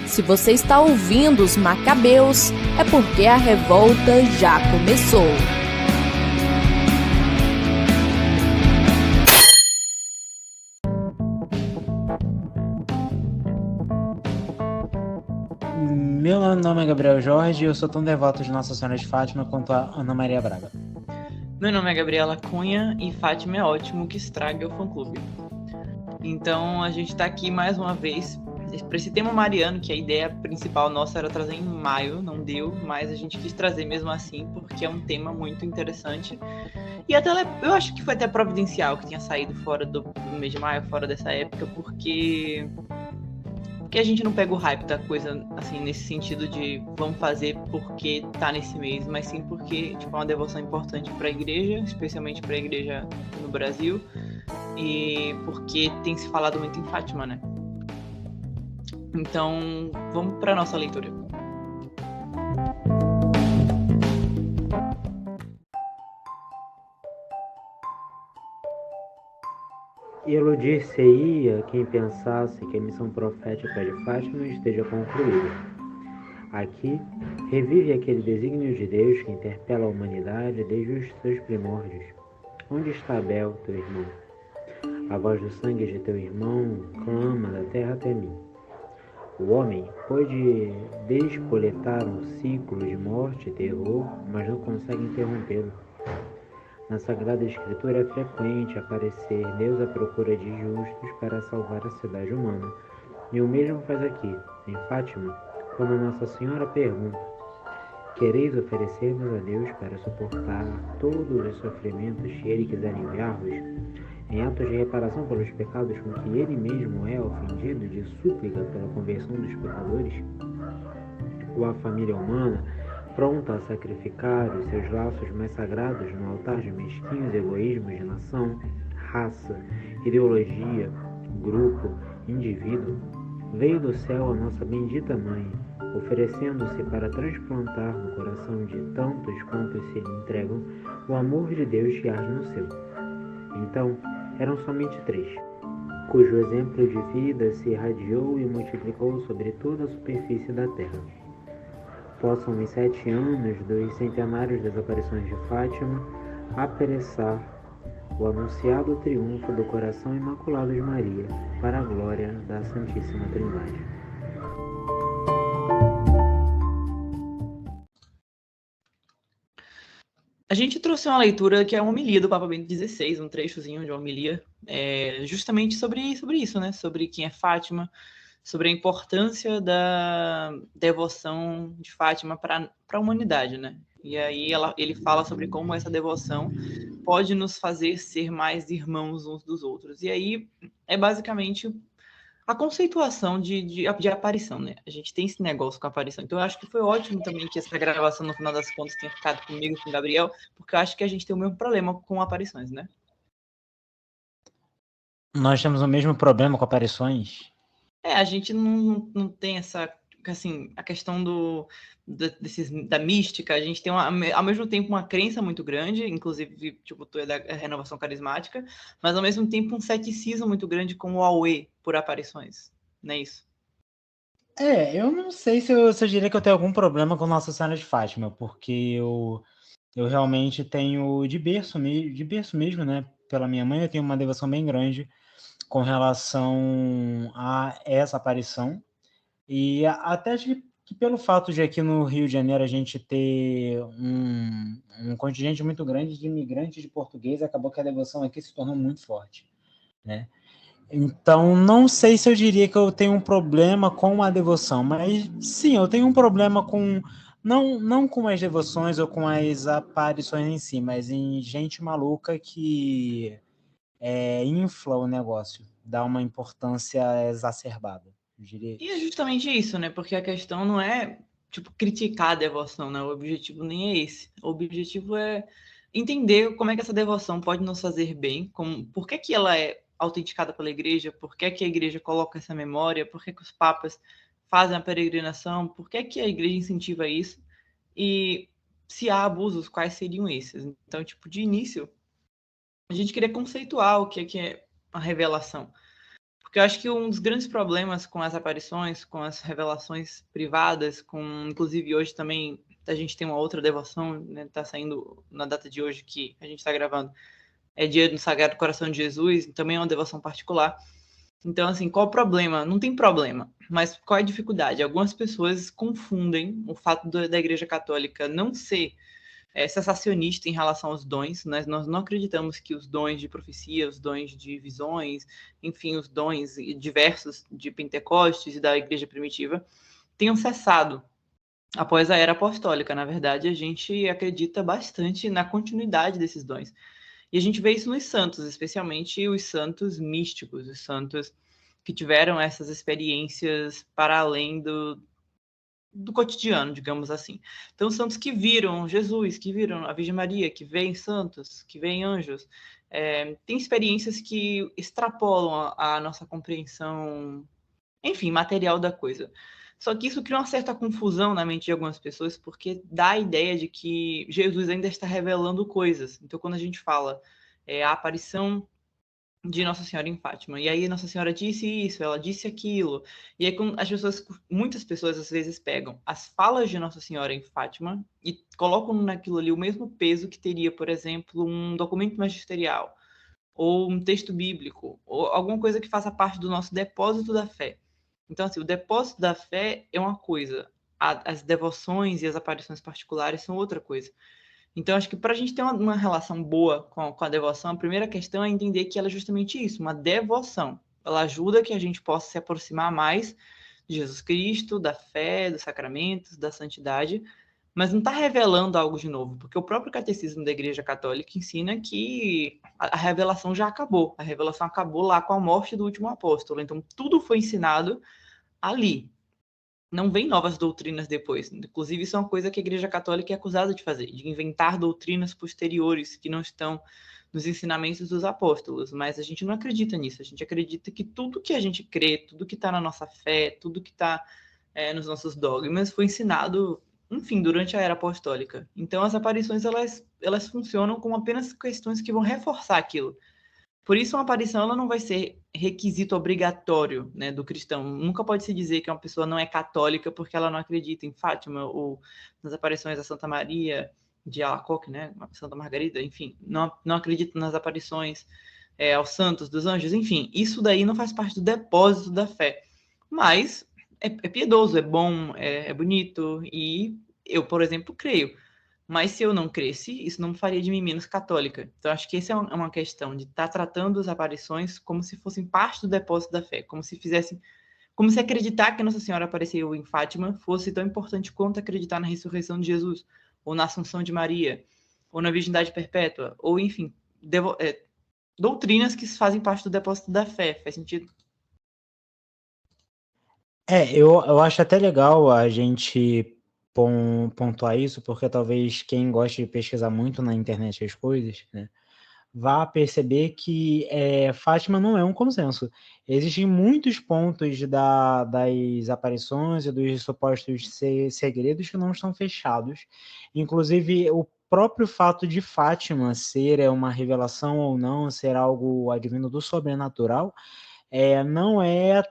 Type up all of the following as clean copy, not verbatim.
Se você está ouvindo os Macabeus, é porque a revolta já começou. Meu nome é Gabriel Jorge e eu sou tão devoto de Nossa Senhora de Fátima quanto a Ana Maria Braga. Meu nome é Gabriela Cunha e Fátima é ótimo que estrague o fã-clube. Então a gente tá aqui mais uma vez para esse tema mariano, que a ideia principal nossa era trazer em maio, não deu, mas a gente quis trazer mesmo assim, porque é um tema muito interessante. E até eu acho que foi até providencial que tinha saído fora do mês de maio, fora dessa época, porque a gente não pega o hype da coisa, assim, nesse sentido de vamos fazer porque tá nesse mês, mas sim porque tipo, é uma devoção importante para a igreja, especialmente para a igreja no Brasil, e porque tem se falado muito em Fátima, né? Então, vamos para nossa leitura. E eludir-se-ia quem pensasse que a missão profética de Fátima esteja concluída. Aqui, revive aquele desígnio de Deus que interpela a humanidade desde os seus primórdios. Onde está Abel, teu irmão? A voz do sangue de teu irmão clama da terra até mim. O homem pode despoletar um ciclo de morte e terror, mas não consegue interrompê-lo. Na Sagrada Escritura é frequente aparecer Deus à procura de justos para salvar a cidade humana. E o mesmo faz aqui, em Fátima, quando Nossa Senhora pergunta: quereis oferecer-vos a Deus para suportar todos os sofrimentos que Ele quiser enviar-vos? Em atos de reparação pelos pecados com que Ele mesmo é ofendido, de súplica pela conversão dos pecadores? Ou a família humana, pronta a sacrificar os seus laços mais sagrados no altar de mesquinhos egoísmos de nação, raça, ideologia, grupo, indivíduo, veio do céu a nossa bendita Mãe, oferecendo-se para transplantar no coração de tantos quantos se lhe entregam o amor de Deus que arde no seu. Então, eram somente 3, cujo exemplo de vida se irradiou e multiplicou sobre toda a superfície da terra. Possam os 7 anos dos centenários das aparições de Fátima apressar o anunciado triunfo do coração imaculado de Maria para a glória da Santíssima Trindade. A gente trouxe uma leitura que é uma homilia do Papa Bento XVI, um trechozinho de uma homilia, justamente sobre isso, né? Sobre quem é Fátima, sobre a importância da devoção de Fátima para a humanidade, né? E aí ele fala sobre como essa devoção pode nos fazer ser mais irmãos uns dos outros. E aí é basicamente a conceituação de aparição, né? A gente tem esse negócio com a aparição. Então eu acho que foi ótimo também que essa gravação, no final das contas, tenha ficado comigo, com o Gabriel, porque eu acho que a gente tem o mesmo problema com aparições, né? Nós temos o mesmo problema com aparições? A gente não tem essa, assim, a questão da mística, a gente tem ao mesmo tempo uma crença muito grande, inclusive, tipo, tu é da renovação carismática, mas ao mesmo tempo um ceticismo muito grande com o auê por aparições, não é isso? Eu não sei se eu diria que eu tenho algum problema com Nossa Senhora de Fátima, porque eu realmente tenho de berço mesmo, né? Pela minha mãe, eu tenho uma devoção bem grande com relação a essa aparição. E até que pelo fato de aqui no Rio de Janeiro a gente ter um contingente muito grande de imigrantes de português, acabou que a devoção aqui se tornou muito forte, né? Então, não sei se eu diria que eu tenho um problema com a devoção, mas sim, eu tenho um problema com, não com as devoções ou com as aparições em si, mas em gente maluca que infla o negócio, dá uma importância exacerbada, eu diria E é isso. justamente isso, né? Porque a questão não é, tipo, criticar a devoção, né? O objetivo nem é esse. O objetivo é entender como é que essa devoção pode nos fazer bem, por que ela é autenticada pela igreja, por que a igreja coloca essa memória, por que os papas fazem a peregrinação, por que a igreja incentiva isso e se há abusos, quais seriam esses. Então, tipo, de início, a gente queria conceituar o que é a revelação. Porque eu acho que um dos grandes problemas com as aparições, com as revelações privadas, inclusive hoje também a gente tem uma outra devoção, né, tá saindo na data de hoje que a gente está gravando, é dia do Sagrado Coração de Jesus, também é uma devoção particular. Então, assim, qual o problema? Não tem problema, mas qual é a dificuldade? Algumas pessoas confundem o fato da Igreja Católica não ser sensacionista em relação aos dons. Nós não acreditamos que os dons de profecia, os dons de visões, enfim, os dons diversos de Pentecostes e da Igreja primitiva tenham cessado após a era apostólica. Na verdade, a gente acredita bastante na continuidade desses dons. E a gente vê isso nos santos, especialmente os santos místicos, os santos que tiveram essas experiências para além do cotidiano, digamos assim. Então, santos que viram Jesus, que viram a Virgem Maria, que veem santos, que veem anjos, tem experiências que extrapolam a nossa compreensão, enfim, material da coisa. Só que isso cria uma certa confusão na mente de algumas pessoas, porque dá a ideia de que Jesus ainda está revelando coisas. Então, quando a gente fala a aparição de Nossa Senhora em Fátima, e aí Nossa Senhora disse isso, ela disse aquilo, e aí as pessoas, muitas pessoas às vezes pegam as falas de Nossa Senhora em Fátima e colocam naquilo ali o mesmo peso que teria, por exemplo, um documento magisterial, ou um texto bíblico, ou alguma coisa que faça parte do nosso depósito da fé. Então, assim, o depósito da fé é uma coisa, as devoções e as aparições particulares são outra coisa. Então, acho que para a gente ter uma relação boa com a devoção, a primeira questão é entender que ela é justamente isso, uma devoção. Ela ajuda que a gente possa se aproximar mais de Jesus Cristo, da fé, dos sacramentos, da santidade, mas não está revelando algo de novo, porque o próprio catecismo da Igreja Católica ensina que a revelação já acabou. A revelação acabou lá com a morte do último apóstolo. Então, tudo foi ensinado ali. Não vem novas doutrinas depois. Inclusive, isso é uma coisa que a Igreja Católica é acusada de fazer, de inventar doutrinas posteriores que não estão nos ensinamentos dos apóstolos. Mas a gente não acredita nisso. A gente acredita que tudo que a gente crê, tudo que está na nossa fé, tudo que está nos nossos dogmas foi ensinado, enfim, durante a era apostólica. Então, as aparições elas funcionam como apenas questões que vão reforçar aquilo. Por isso, uma aparição ela não vai ser requisito obrigatório, né, do cristão. Nunca pode se dizer que uma pessoa não é católica porque ela não acredita em Fátima ou nas aparições da Santa Maria de Alacoque, né, Santa Margarida, enfim, não acredita nas aparições aos santos, dos anjos, enfim. Isso daí não faz parte do depósito da fé. Mas é piedoso, é bom, é bonito e eu, por exemplo, creio. Mas se eu não cresci, isso não me faria de mim menos católica. Então, acho que essa é uma questão de estar tratando as aparições como se fossem parte do depósito da fé, como se acreditar que Nossa Senhora apareceu em Fátima fosse tão importante quanto acreditar na ressurreição de Jesus, ou na Assunção de Maria, ou na Virgindade Perpétua, ou, enfim, doutrinas que fazem parte do depósito da fé. Faz sentido? Eu acho até legal a gente pontuar isso, porque talvez quem gosta de pesquisar muito na internet as coisas, né, vá perceber que Fátima não é um consenso. Existem muitos pontos das aparições e dos supostos segredos que não estão fechados. Inclusive, o próprio fato de Fátima ser uma revelação ou não, ser algo advindo do sobrenatural, não é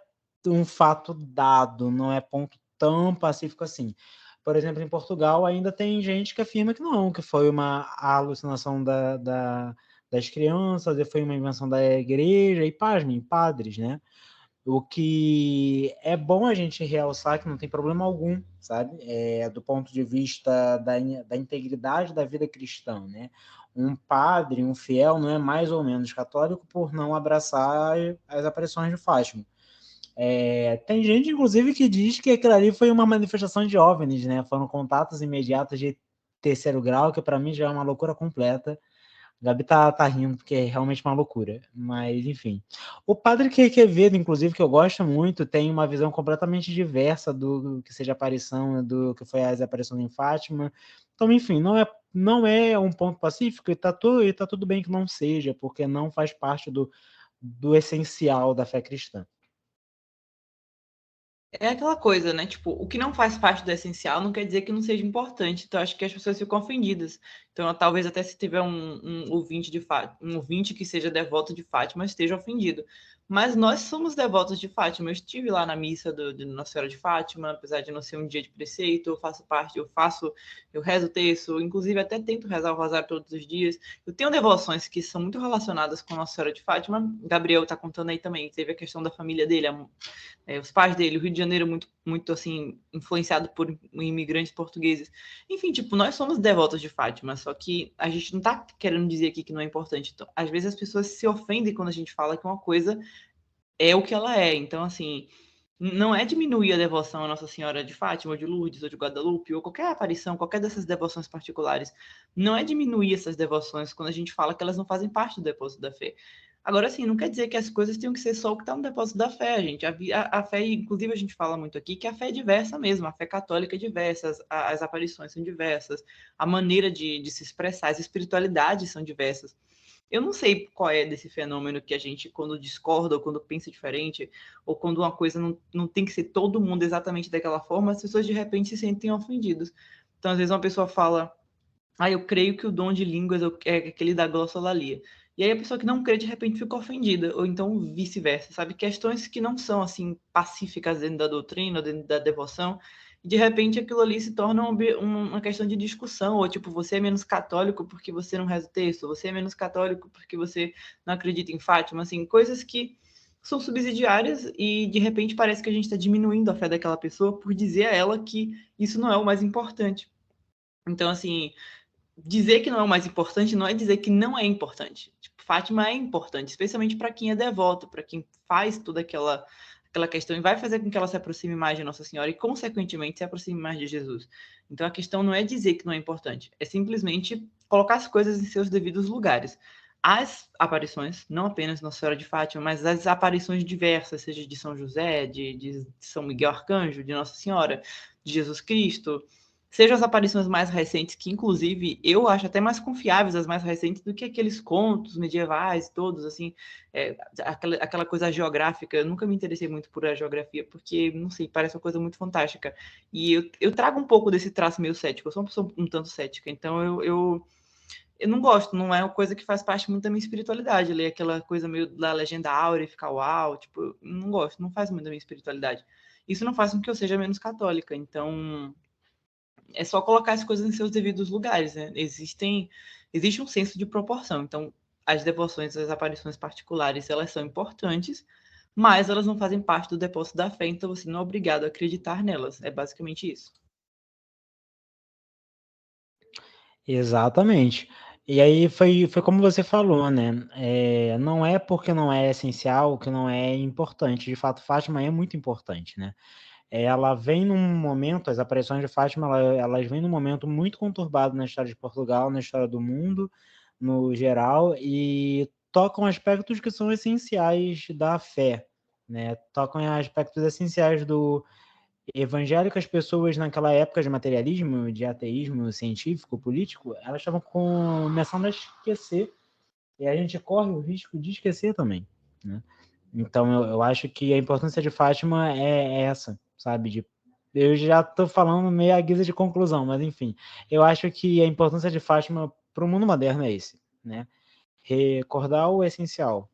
um fato dado, não é ponto tão pacífico assim. Por exemplo, em Portugal ainda tem gente que afirma que não, que foi uma alucinação das crianças, e foi uma invenção da igreja, e pasmem, padres, né? O que é bom a gente realçar que não tem problema algum, sabe? Do ponto de vista da integridade da vida cristã, né? Um padre, um fiel, não é mais ou menos católico por não abraçar as aparições de Fátima. Tem gente, inclusive, que diz que aquilo ali foi uma manifestação de OVNIs, né? Foram contatos imediatos de terceiro grau, que para mim já é uma loucura completa. Gabi tá rindo, porque é realmente uma loucura. Mas, enfim. O padre Quevedo, inclusive, que eu gosto muito, tem uma visão completamente diversa do que seja aparição, do que foi as aparições em Fátima. Então, enfim, não é um ponto pacífico, e tá tudo bem que não seja, porque não faz parte do essencial da fé cristã. É aquela coisa, né? Tipo, o que não faz parte do essencial não quer dizer que não seja importante. Então, acho que as pessoas ficam ofendidas. Então, talvez até se tiver um ouvinte um ouvinte que seja devoto de Fátima, esteja ofendido. mas nós somos devotos de Fátima. Eu estive lá na missa de Nossa Senhora de Fátima, apesar de não ser um dia de preceito, eu rezo o terço, inclusive até tento rezar o rosário todos os dias. Eu tenho devoções que são muito relacionadas com Nossa Senhora de Fátima. Gabriel está contando aí também, teve a questão da família dele, os pais dele, o Rio de Janeiro muito assim, influenciado por imigrantes portugueses. Enfim, tipo, nós somos devotos de Fátima, só que a gente não tá querendo dizer aqui que não é importante. Então, às vezes as pessoas se ofendem quando a gente fala que uma coisa é o que ela é. Então, assim, não é diminuir a devoção a Nossa Senhora de Fátima, ou de Lourdes, ou de Guadalupe, ou qualquer aparição, qualquer dessas devoções particulares. Não é diminuir essas devoções quando a gente fala que elas não fazem parte do depósito da fé. Agora, assim, não quer dizer que as coisas tenham que ser só o que está no depósito da fé, gente. A fé, inclusive, a gente fala muito aqui que a fé é diversa mesmo, a fé católica é diversa, as aparições são diversas, a maneira de se expressar, as espiritualidades são diversas. Eu não sei qual é desse fenômeno que a gente, quando discorda, ou quando pensa diferente, ou quando uma coisa não tem que ser todo mundo exatamente daquela forma, as pessoas de repente se sentem ofendidas. Então, às vezes, uma pessoa fala, eu creio que o dom de línguas é aquele da glossolalia. E aí a pessoa que não crê, de repente, fica ofendida, ou então vice-versa, sabe? Questões que não são, assim, pacíficas dentro da doutrina, dentro da devoção, e de repente aquilo ali se torna uma questão de discussão, ou tipo, você é menos católico porque você não reza o texto, você é menos católico porque você não acredita em Fátima, assim, coisas que são subsidiárias e de repente parece que a gente está diminuindo a fé daquela pessoa por dizer a ela que isso não é o mais importante. Então, assim, dizer que não é o mais importante não é dizer que não é importante. Tipo, Fátima é importante, especialmente para quem é devoto, para quem faz toda aquela questão e vai fazer com que ela se aproxime mais de Nossa Senhora e, consequentemente, se aproxime mais de Jesus. Então, a questão não é dizer que não é importante, é simplesmente colocar as coisas em seus devidos lugares. As aparições, não apenas Nossa Senhora de Fátima, mas as aparições diversas, seja de São José, de São Miguel Arcanjo, de Nossa Senhora, de Jesus Cristo, sejam as aparições mais recentes, que inclusive eu acho até mais confiáveis as mais recentes do que aqueles contos medievais todos, assim, aquela coisa geográfica. Eu nunca me interessei muito por a geografia, porque, não sei, parece uma coisa muito fantástica. E eu trago um pouco desse traço meio cético, eu sou uma pessoa um tanto cética, então eu não gosto, não é uma coisa que faz parte muito da minha espiritualidade, ler aquela coisa meio da legenda áurea e ficar uau, tipo, não gosto, não faz muito da minha espiritualidade. Isso não faz com que eu seja menos católica, então é só colocar as coisas em seus devidos lugares, né? Existe um senso de proporção. Então, as devoções, as aparições particulares, elas são importantes, mas elas não fazem parte do depósito da fé, então você não é obrigado a acreditar nelas. É basicamente isso. Exatamente. E aí foi como você falou, né? Não é porque não é essencial que não é importante. De fato, Fátima é muito importante, né? Ela vem num momento, as aparições de Fátima, elas vêm num momento muito conturbado na história de Portugal, na história do mundo, no geral, e tocam aspectos que são essenciais da fé, né? Tocam em aspectos essenciais do evangelho que as pessoas naquela época de materialismo, de ateísmo científico, político, elas estavam começando a esquecer, e a gente corre o risco de esquecer também, né? Então eu acho que a importância de Fátima é essa, sabe? Eu já estou falando meio à guisa de conclusão, mas enfim, eu acho que a importância de Fátima para o mundo moderno é esse, né? Recordar o essencial.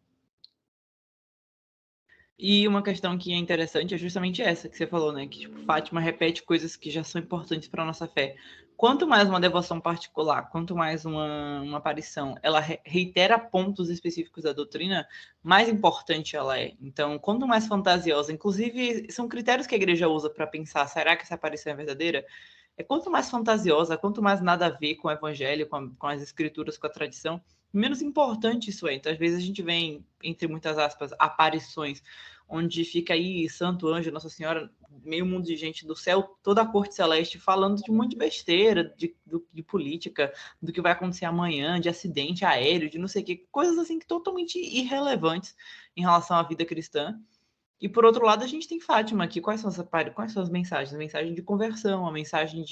E uma questão que é interessante é justamente essa que você falou, né? Que tipo, Fátima repete coisas que já são importantes para a nossa fé. Quanto mais uma devoção particular, quanto mais uma aparição, ela reitera pontos específicos da doutrina, mais importante ela é. Então, quanto mais fantasiosa, inclusive, são critérios que a igreja usa para pensar, será que essa aparição é verdadeira? Quanto mais fantasiosa, quanto mais nada a ver com o evangelho, com as escrituras, com a tradição, menos importante isso é. Então, às vezes a gente vê, entre muitas aspas, aparições, onde fica aí Santo Anjo, Nossa Senhora, meio mundo de gente do céu, toda a corte celeste, falando de um monte de besteira, de política, do que vai acontecer amanhã, de acidente aéreo, de não sei o que, coisas assim totalmente irrelevantes em relação à vida cristã. E por outro lado, a gente tem Fátima aqui. Quais são as mensagens? A mensagem de conversão, a mensagem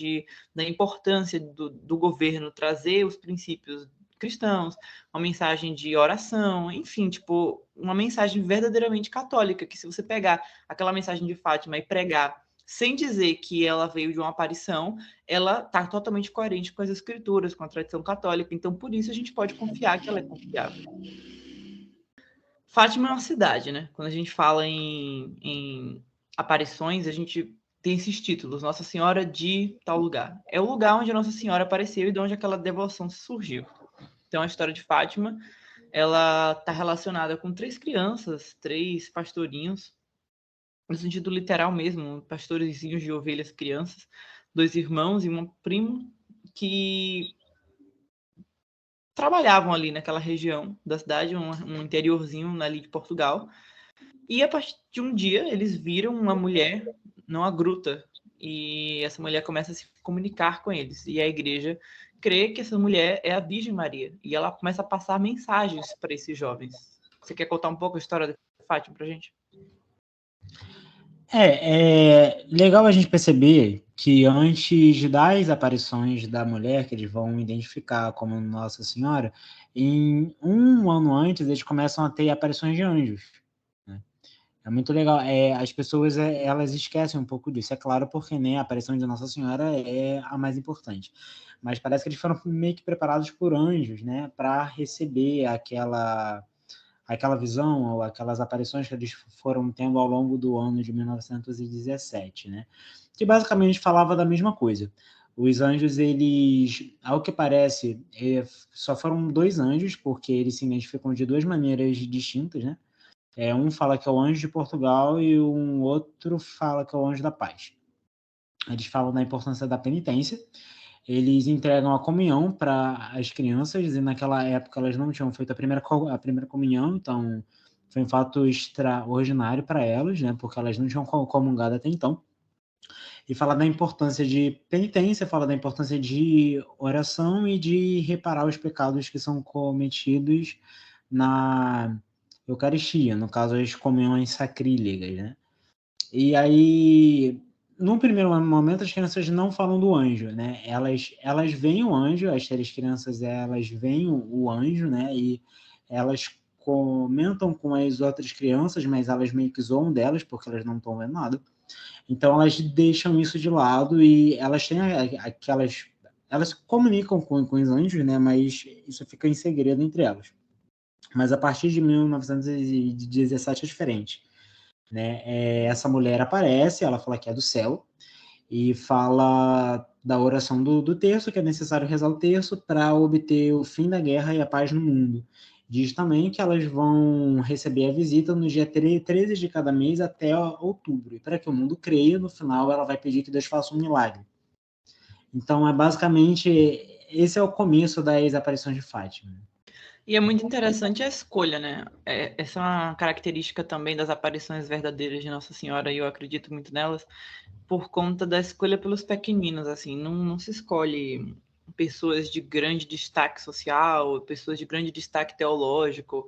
da importância do governo trazer os princípios cristãos, uma mensagem de oração, enfim, tipo, uma mensagem verdadeiramente católica, que se você pegar aquela mensagem de Fátima e pregar sem dizer que ela veio de uma aparição, ela está totalmente coerente com as escrituras, com a tradição católica. Então, por isso, a gente pode confiar que ela é confiável. Fátima é uma cidade, né? Quando a gente fala em aparições, a gente tem esses títulos, Nossa Senhora de tal lugar. É o lugar onde a Nossa Senhora apareceu e de onde aquela devoção surgiu. Então, a história de Fátima, ela está relacionada com 3 crianças, 3 pastorinhos, no sentido literal mesmo, pastorzinhos de ovelhas crianças, 2 irmãos e um primo, que trabalhavam ali naquela região da cidade, um interiorzinho ali de Portugal. E a partir de um dia, eles viram uma mulher numa gruta. E essa mulher começa a se comunicar com eles. E a igreja crê que essa mulher é a Virgem Maria. E ela começa a passar mensagens para esses jovens. Você quer contar um pouco a história da Fátima para a gente? É legal a gente perceber que antes das aparições da mulher, que eles vão identificar como Nossa Senhora, em um ano antes eles começam a ter aparições de anjos, né? É muito legal. As pessoas elas esquecem um pouco disso, é claro, porque, né, a aparição de Nossa Senhora é a mais importante. Mas parece que eles foram meio que preparados por anjos, né, para receber aquela visão ou aquelas aparições que eles foram tendo ao longo do ano de 1917, né? Que basicamente falava da mesma coisa. Os anjos, eles, ao que parece, só foram 2 anjos, porque eles se identificam de 2 maneiras distintas, né? Um fala que é o anjo de Portugal e um outro fala que é o anjo da paz. Eles falam da importância da penitência. Eles entregam a comunhão para as crianças, e naquela época elas não tinham feito a primeira comunhão, então foi um fato extraordinário para elas, né, porque elas não tinham comungado até então. E fala da importância de penitência, fala da importância de oração e de reparar os pecados que são cometidos na Eucaristia, no caso as comunhões sacrílegas, né? E aí, num primeiro momento, as crianças não falam do anjo, né? Elas veem o anjo, as 3 crianças, elas veem o anjo, né? E elas comentam com as outras crianças, mas elas meio que zoam delas, porque elas não estão vendo nada. Então, elas deixam isso de lado e elas têm aquelas... Elas se comunicam com os anjos, né? Mas isso fica em segredo entre elas. Mas a partir de 1917 é diferente, né? Essa mulher aparece, ela fala que é do céu, e fala da oração do terço, que é necessário rezar o terço para obter o fim da guerra e a paz no mundo. Diz também que elas vão receber a visita no dia 13 de cada mês até outubro. E para que o mundo creia, no final ela vai pedir que Deus faça um milagre. Então, basicamente, esse é o começo das aparições de Fátima. E é muito interessante a escolha, né? Essa é uma característica também das aparições verdadeiras de Nossa Senhora, e eu acredito muito nelas, por conta da escolha pelos pequeninos, assim, não se escolhe pessoas de grande destaque social, pessoas de grande destaque teológico,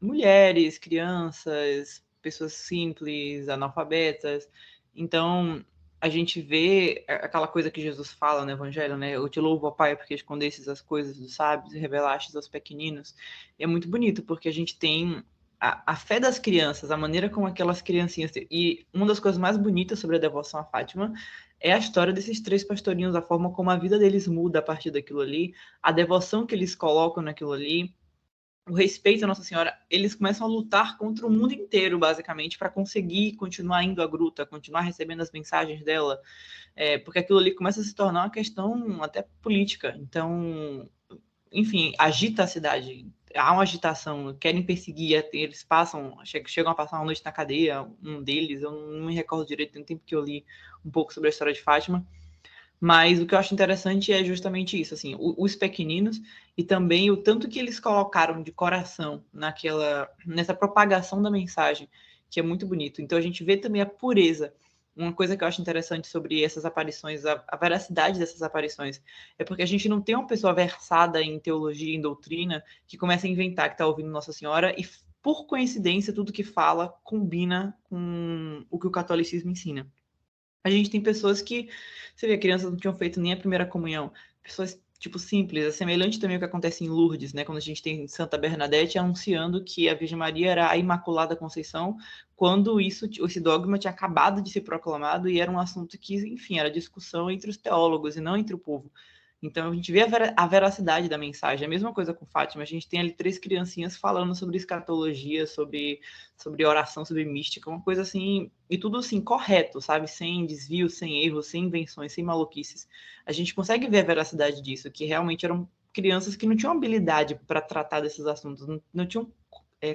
mulheres, crianças, pessoas simples, analfabetas. Então, a gente vê aquela coisa que Jesus fala no Evangelho, né? Eu te louvo, ó Pai, porque escondestes as coisas dos sábios e revelastes aos pequeninos. E é muito bonito, porque a gente tem a fé das crianças, a maneira como aquelas criancinhas... E uma das coisas mais bonitas sobre a devoção a Fátima é a história desses 3 pastorinhos, a forma como a vida deles muda a partir daquilo ali, a devoção que eles colocam naquilo ali, o respeito à Nossa Senhora. Eles começam a lutar contra o mundo inteiro, basicamente, para conseguir continuar indo à gruta, continuar recebendo as mensagens dela, porque aquilo ali começa a se tornar uma questão até política. Então, enfim, agita a cidade. Há uma agitação, querem perseguir, eles chegam a passar uma noite na cadeia, um deles, eu não me recordo direito, tem tempo que eu li um pouco sobre a história de Fátima, mas o que eu acho interessante é justamente isso, assim, os pequeninos e também o tanto que eles colocaram de coração nessa propagação da mensagem, que é muito bonito. Então a gente vê também a pureza. Uma coisa que eu acho interessante sobre essas aparições, a veracidade dessas aparições, é porque a gente não tem uma pessoa versada em teologia, em doutrina, que começa a inventar que está ouvindo Nossa Senhora e, por coincidência, tudo que fala combina com o que o catolicismo ensina. A gente tem pessoas que, você vê, crianças não tinham feito nem a primeira comunhão, pessoas tipo simples, é semelhante também ao que acontece em Lourdes, né, quando a gente tem Santa Bernadette anunciando que a Virgem Maria era a Imaculada Conceição, quando esse dogma tinha acabado de ser proclamado e era um assunto que, enfim, era discussão entre os teólogos e não entre o povo. Então a gente vê a veracidade da mensagem. A mesma coisa com Fátima, a gente tem ali 3 criancinhas falando sobre escatologia, sobre oração, sobre mística, uma coisa assim, e tudo assim, correto, sabe? Sem desvios, sem erros, sem invenções, sem maluquices. A gente consegue ver a veracidade disso, que realmente eram crianças que não tinham habilidade para tratar desses assuntos, não tinham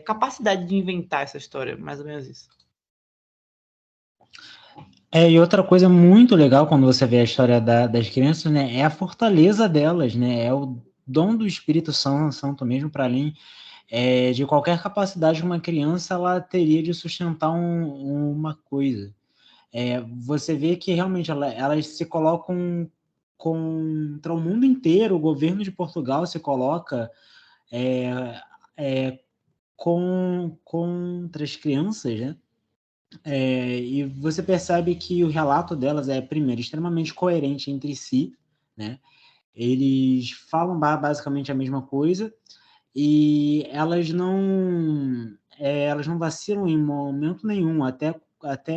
capacidade de inventar essa história, mais ou menos isso. E outra coisa muito legal quando você vê a história das crianças, né, é a fortaleza delas, né, é o dom do Espírito Santo mesmo para além de qualquer capacidade que uma criança ela teria de sustentar uma coisa. Você vê que realmente elas se colocam contra o mundo inteiro, o governo de Portugal se coloca contra as crianças, né? E você percebe que o relato delas é, primeiro, extremamente coerente entre si, né? Eles falam basicamente a mesma coisa e elas não vacilam em momento nenhum, até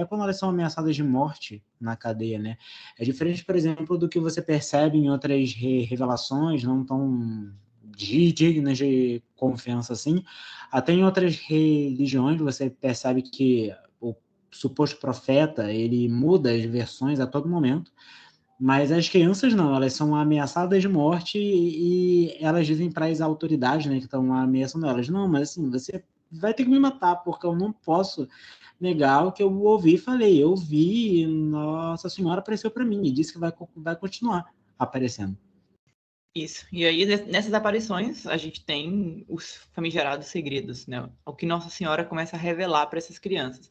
quando elas são ameaçadas de morte na cadeia, né? É diferente, por exemplo, do que você percebe em outras revelações, não tão dignas de confiança assim. Até em outras religiões você percebe que o suposto profeta, ele muda as versões a todo momento, mas as crianças não, elas são ameaçadas de morte e elas dizem para as autoridades, né, que estão ameaçando elas, não, mas assim, você vai ter que me matar, porque eu não posso negar o que eu ouvi e falei. Eu vi, Nossa Senhora apareceu para mim e disse que vai continuar aparecendo. Isso. E aí, nessas aparições, a gente tem os famigerados segredos, né? O que Nossa Senhora começa a revelar para essas crianças.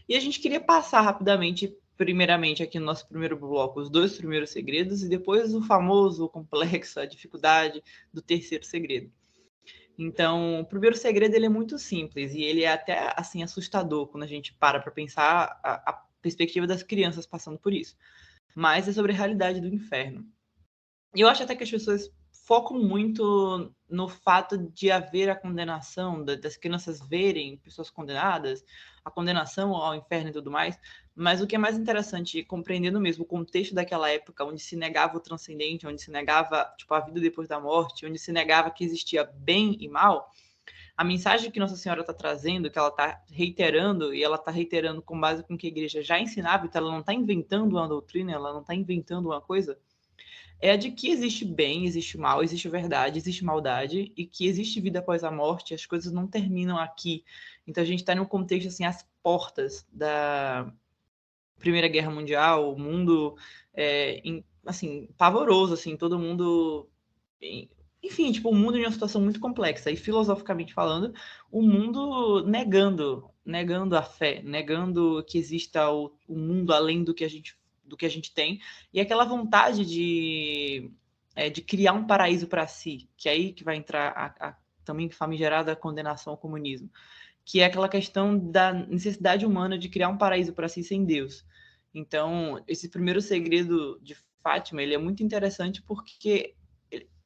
E a gente queria passar rapidamente, primeiramente, aqui no nosso primeiro bloco, os 2 primeiros segredos, e depois o famoso, o complexo, a dificuldade do terceiro segredo. Então, o primeiro segredo ele é muito simples e ele é até assim assustador quando a gente para pensar a perspectiva das crianças passando por isso. Mas é sobre a realidade do inferno. E eu acho até que as pessoas focam muito no fato de haver a condenação, das crianças verem pessoas condenadas, a condenação ao inferno e tudo mais, mas o que é mais interessante, compreendendo mesmo o contexto daquela época, onde se negava o transcendente, onde se negava tipo, a vida depois da morte, onde se negava que existia bem e mal, a mensagem que Nossa Senhora está trazendo, que ela está reiterando, e ela está reiterando com base com que a igreja já ensinava, então ela não está inventando uma doutrina, ela não está inventando uma coisa, é a de que existe bem, existe mal, existe verdade, existe maldade e que existe vida após a morte, as coisas não terminam aqui. Então a gente está num contexto assim, às portas da Primeira Guerra Mundial, o mundo assim, pavoroso, assim, todo mundo enfim, tipo, o mundo em uma situação muito complexa e filosoficamente falando, o mundo negando a fé, negando que exista o mundo além do que a gente tem, e aquela vontade de criar um paraíso para si, que é aí que vai entrar a também famigerada condenação ao comunismo, que é aquela questão da necessidade humana de criar um paraíso para si sem Deus. Então, esse primeiro segredo de Fátima, ele é muito interessante porque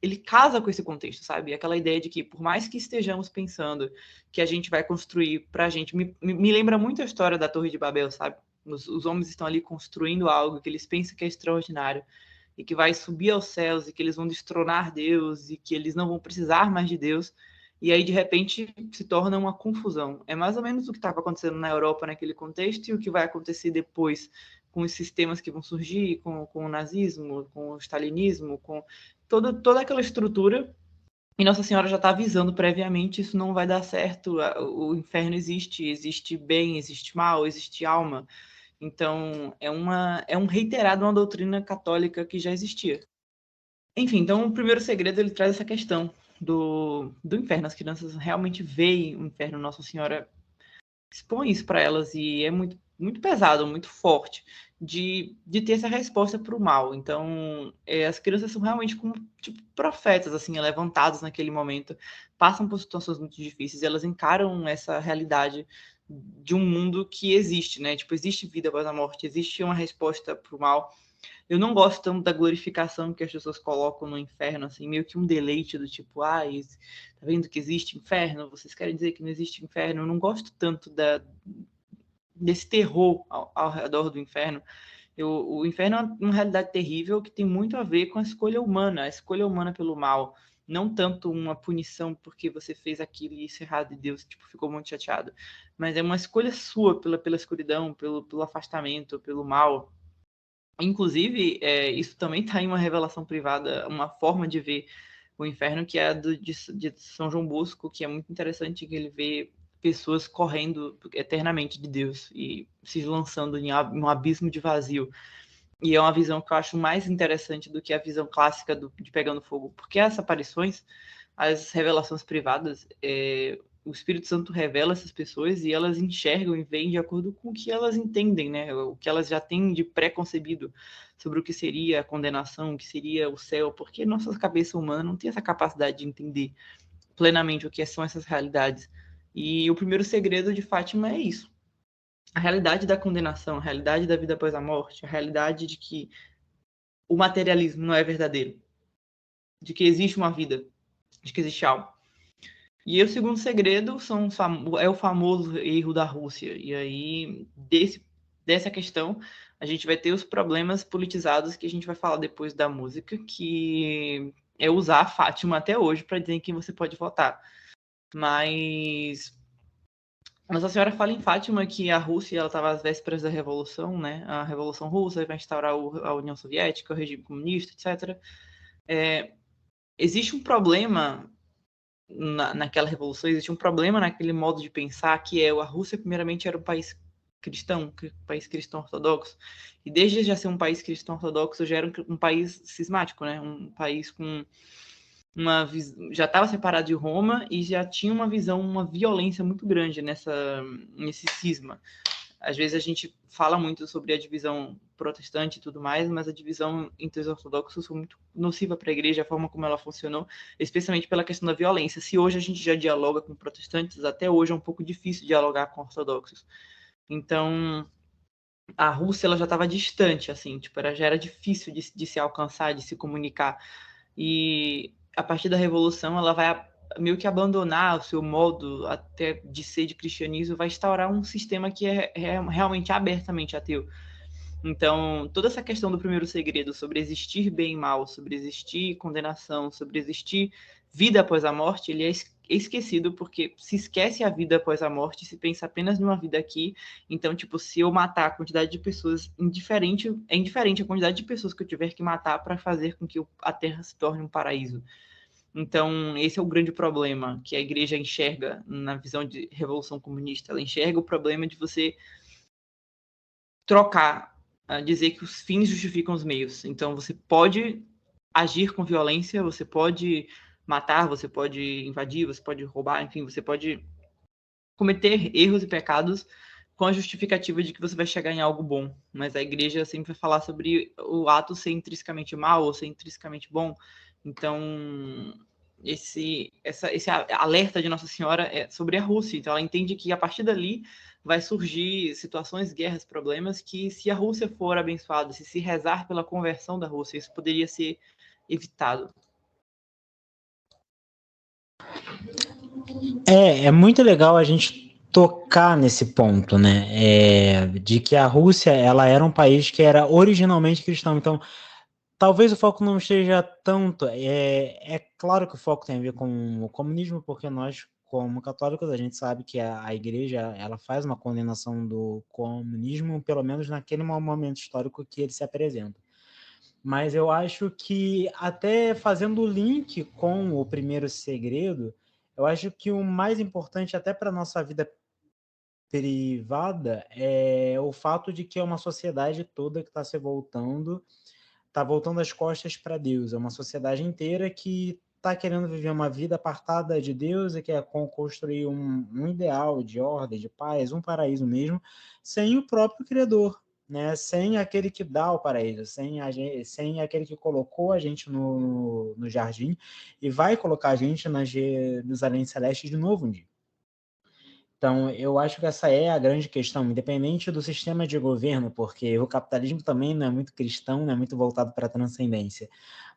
ele casa com esse contexto, sabe? Aquela ideia de que, por mais que estejamos pensando que a gente vai construir para a gente, me lembra muito a história da Torre de Babel, sabe? Os homens estão ali construindo algo que eles pensam que é extraordinário e que vai subir aos céus e que eles vão destronar Deus e que eles não vão precisar mais de Deus. E aí, de repente, se torna uma confusão. É mais ou menos o que estava acontecendo na Europa naquele contexto e o que vai acontecer depois com os sistemas que vão surgir, com o nazismo, com o stalinismo, com toda aquela estrutura. E Nossa Senhora já está avisando previamente, isso não vai dar certo, o inferno existe bem, existe mal, existe alma. Então, é um reiterado uma doutrina católica que já existia. Enfim, então o primeiro segredo ele traz essa questão do inferno. As crianças realmente veem o inferno. Nossa Senhora expõe isso para elas e é muito, muito pesado, muito forte de ter essa resposta para o mal. Então, as crianças são realmente como tipo, profetas, assim, levantados naquele momento, passam por situações muito difíceis e elas encaram essa realidade de um mundo que existe, né? Tipo, existe vida após a morte, existe uma resposta para o mal. Eu não gosto tanto da glorificação que as pessoas colocam no inferno, assim, meio que um deleite do tipo, tá vendo que existe inferno? Vocês querem dizer que não existe inferno? Eu não gosto tanto desse terror ao redor do inferno. O inferno é uma realidade terrível que tem muito a ver com a escolha humana pelo mal. Não tanto uma punição porque você fez aquilo e isso errado e Deus tipo, ficou muito chateado. Mas é uma escolha sua pela escuridão, pelo afastamento, pelo mal. Inclusive, isso também está em uma revelação privada, uma forma de ver o inferno, que é a de São João Bosco, que é muito interessante, que ele vê pessoas correndo eternamente de Deus e se lançando em um abismo de vazio. E é uma visão que eu acho mais interessante do que a visão clássica de Pegando Fogo, porque as aparições, as revelações privadas, o Espírito Santo revela essas pessoas e elas enxergam e veem de acordo com o que elas entendem, né? O que elas já têm de pré-concebido sobre o que seria a condenação, o que seria o céu, porque nossa cabeça humana não tem essa capacidade de entender plenamente o que são essas realidades. E o primeiro segredo de Fátima é isso. A realidade da condenação, a realidade da vida após a morte, a realidade de que o materialismo não é verdadeiro, de que existe uma vida, de que existe algo. E o segundo segredo é o famoso erro da Rússia. E aí, dessa questão, a gente vai ter os problemas politizados que a gente vai falar depois da música, que é usar a Fátima até hoje para dizer em quem você pode votar. Mas Nossa Senhora fala em Fátima que a Rússia estava às vésperas da Revolução, né? A Revolução Russa vai instaurar a União Soviética, o regime comunista, etc. Existe um problema naquela revolução, existe um problema naquele modo de pensar que a Rússia primeiramente era um país cristão ortodoxo, e desde já ser um país cristão ortodoxo já era um país cismático, né? Um país com já estava separado de Roma e já tinha uma violência muito grande nesse cisma. Às vezes a gente fala muito sobre a divisão protestante e tudo mais, mas a divisão entre os ortodoxos foi muito nociva para a igreja, a forma como ela funcionou, especialmente pela questão da violência. Se hoje a gente já dialoga com protestantes, até hoje é um pouco difícil dialogar com ortodoxos. Então, a Rússia ela já estava distante, assim, tipo, já era difícil de se alcançar, de se comunicar. E a partir da Revolução, ela vai meio que abandonar o seu modo até de ser de cristianismo, vai instaurar um sistema que é realmente abertamente ateu. Então, toda essa questão do primeiro segredo sobre existir bem e mal, sobre existir condenação, sobre existir vida após a morte, ele é esquecido porque se esquece a vida após a morte, se pensa apenas numa vida aqui. Então, tipo, se eu matar a quantidade de pessoas, é indiferente a quantidade de pessoas que eu tiver que matar para fazer com que a Terra se torne um paraíso. Então, esse é o grande problema que a igreja enxerga na visão de revolução comunista. Ela enxerga o problema de você trocar, dizer que os fins justificam os meios. Então, você pode agir com violência, você pode matar, você pode invadir, você pode roubar, enfim, você pode cometer erros e pecados com a justificativa de que você vai chegar em algo bom. Mas a igreja sempre vai falar sobre o ato ser intrinsecamente mal ou ser intrinsecamente bom. Então, esse alerta de Nossa Senhora é sobre a Rússia. Então, ela entende que a partir dali vai surgir situações, guerras, problemas que, se a Rússia for abençoada, se rezar pela conversão da Rússia, isso poderia ser evitado. É muito legal a gente tocar nesse ponto, né? De que a Rússia ela era um país que era originalmente cristão. Então, talvez o foco não esteja tanto. É claro que o foco tem a ver com o comunismo, porque nós, como católicos, a gente sabe que a igreja ela faz uma condenação do comunismo, pelo menos naquele momento histórico que ele se apresenta. Mas eu acho que, até fazendo o link com o primeiro segredo, eu acho que o mais importante, até para a nossa vida privada, é o fato de que é uma sociedade toda que está voltando as costas para Deus. É uma sociedade inteira que está querendo viver uma vida apartada de Deus e quer construir um ideal de ordem, de paz, um paraíso mesmo, sem o próprio Criador, né? Sem aquele que dá o paraíso, sem aquele que colocou a gente no jardim e vai colocar a gente na Jerusalém Celeste de novo um dia. Então, eu acho que essa é a grande questão, independente do sistema de governo, porque o capitalismo também não é muito cristão, não é muito voltado para a transcendência,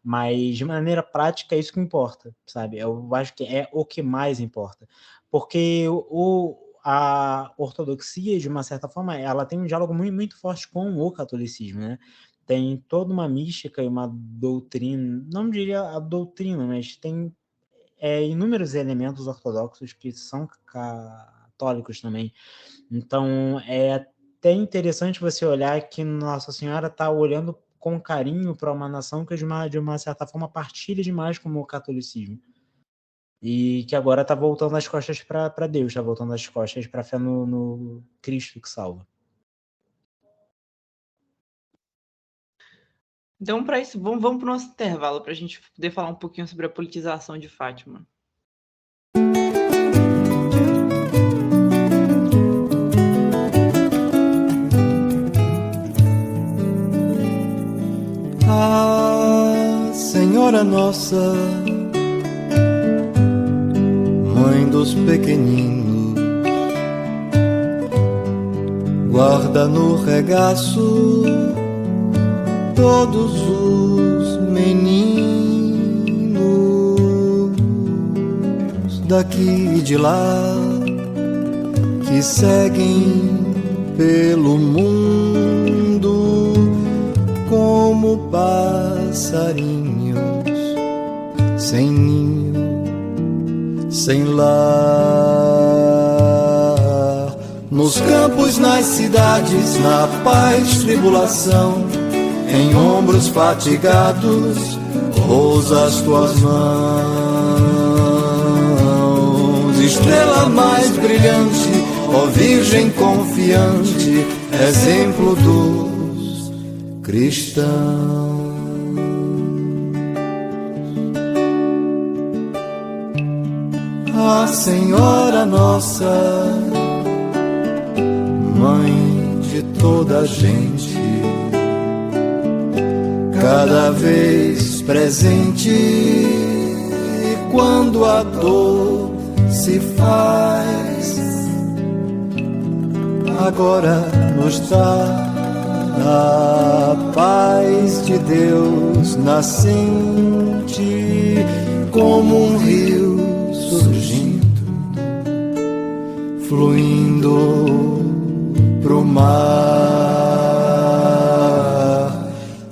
mas de maneira prática é isso que importa, sabe? Eu acho que é o que mais importa, porque a ortodoxia, de uma certa forma, ela tem um diálogo muito, muito forte com o catolicismo, né? Tem toda uma mística e uma doutrina, não diria a doutrina, mas tem inúmeros elementos ortodoxos que são católicos também. Então, é até interessante você olhar que Nossa Senhora está olhando com carinho para uma nação que, de uma certa forma, partilha demais com o catolicismo. E que agora está voltando as costas para Deus, está voltando as costas para a fé no Cristo que salva. Então, para isso, vamos para o nosso intervalo, para a gente poder falar um pouquinho sobre a politização de Fátima. Ah, Senhora Nossa, Mãe dos pequeninos, guarda no regaço todos os meninos daqui e de lá que seguem pelo mundo como passarinhos sem ninho, sem lar. Nos campos, nas cidades, na paz, tribulação, em ombros fatigados, pousa as tuas mãos. Estrela mais brilhante, ó Virgem confiante, exemplo dos cristãos. Ah, Senhora Nossa, Mãe de toda a gente, cada vez presente quando a dor se faz, agora nos dá a paz de Deus nascente como um rio surgindo, fluindo pro mar.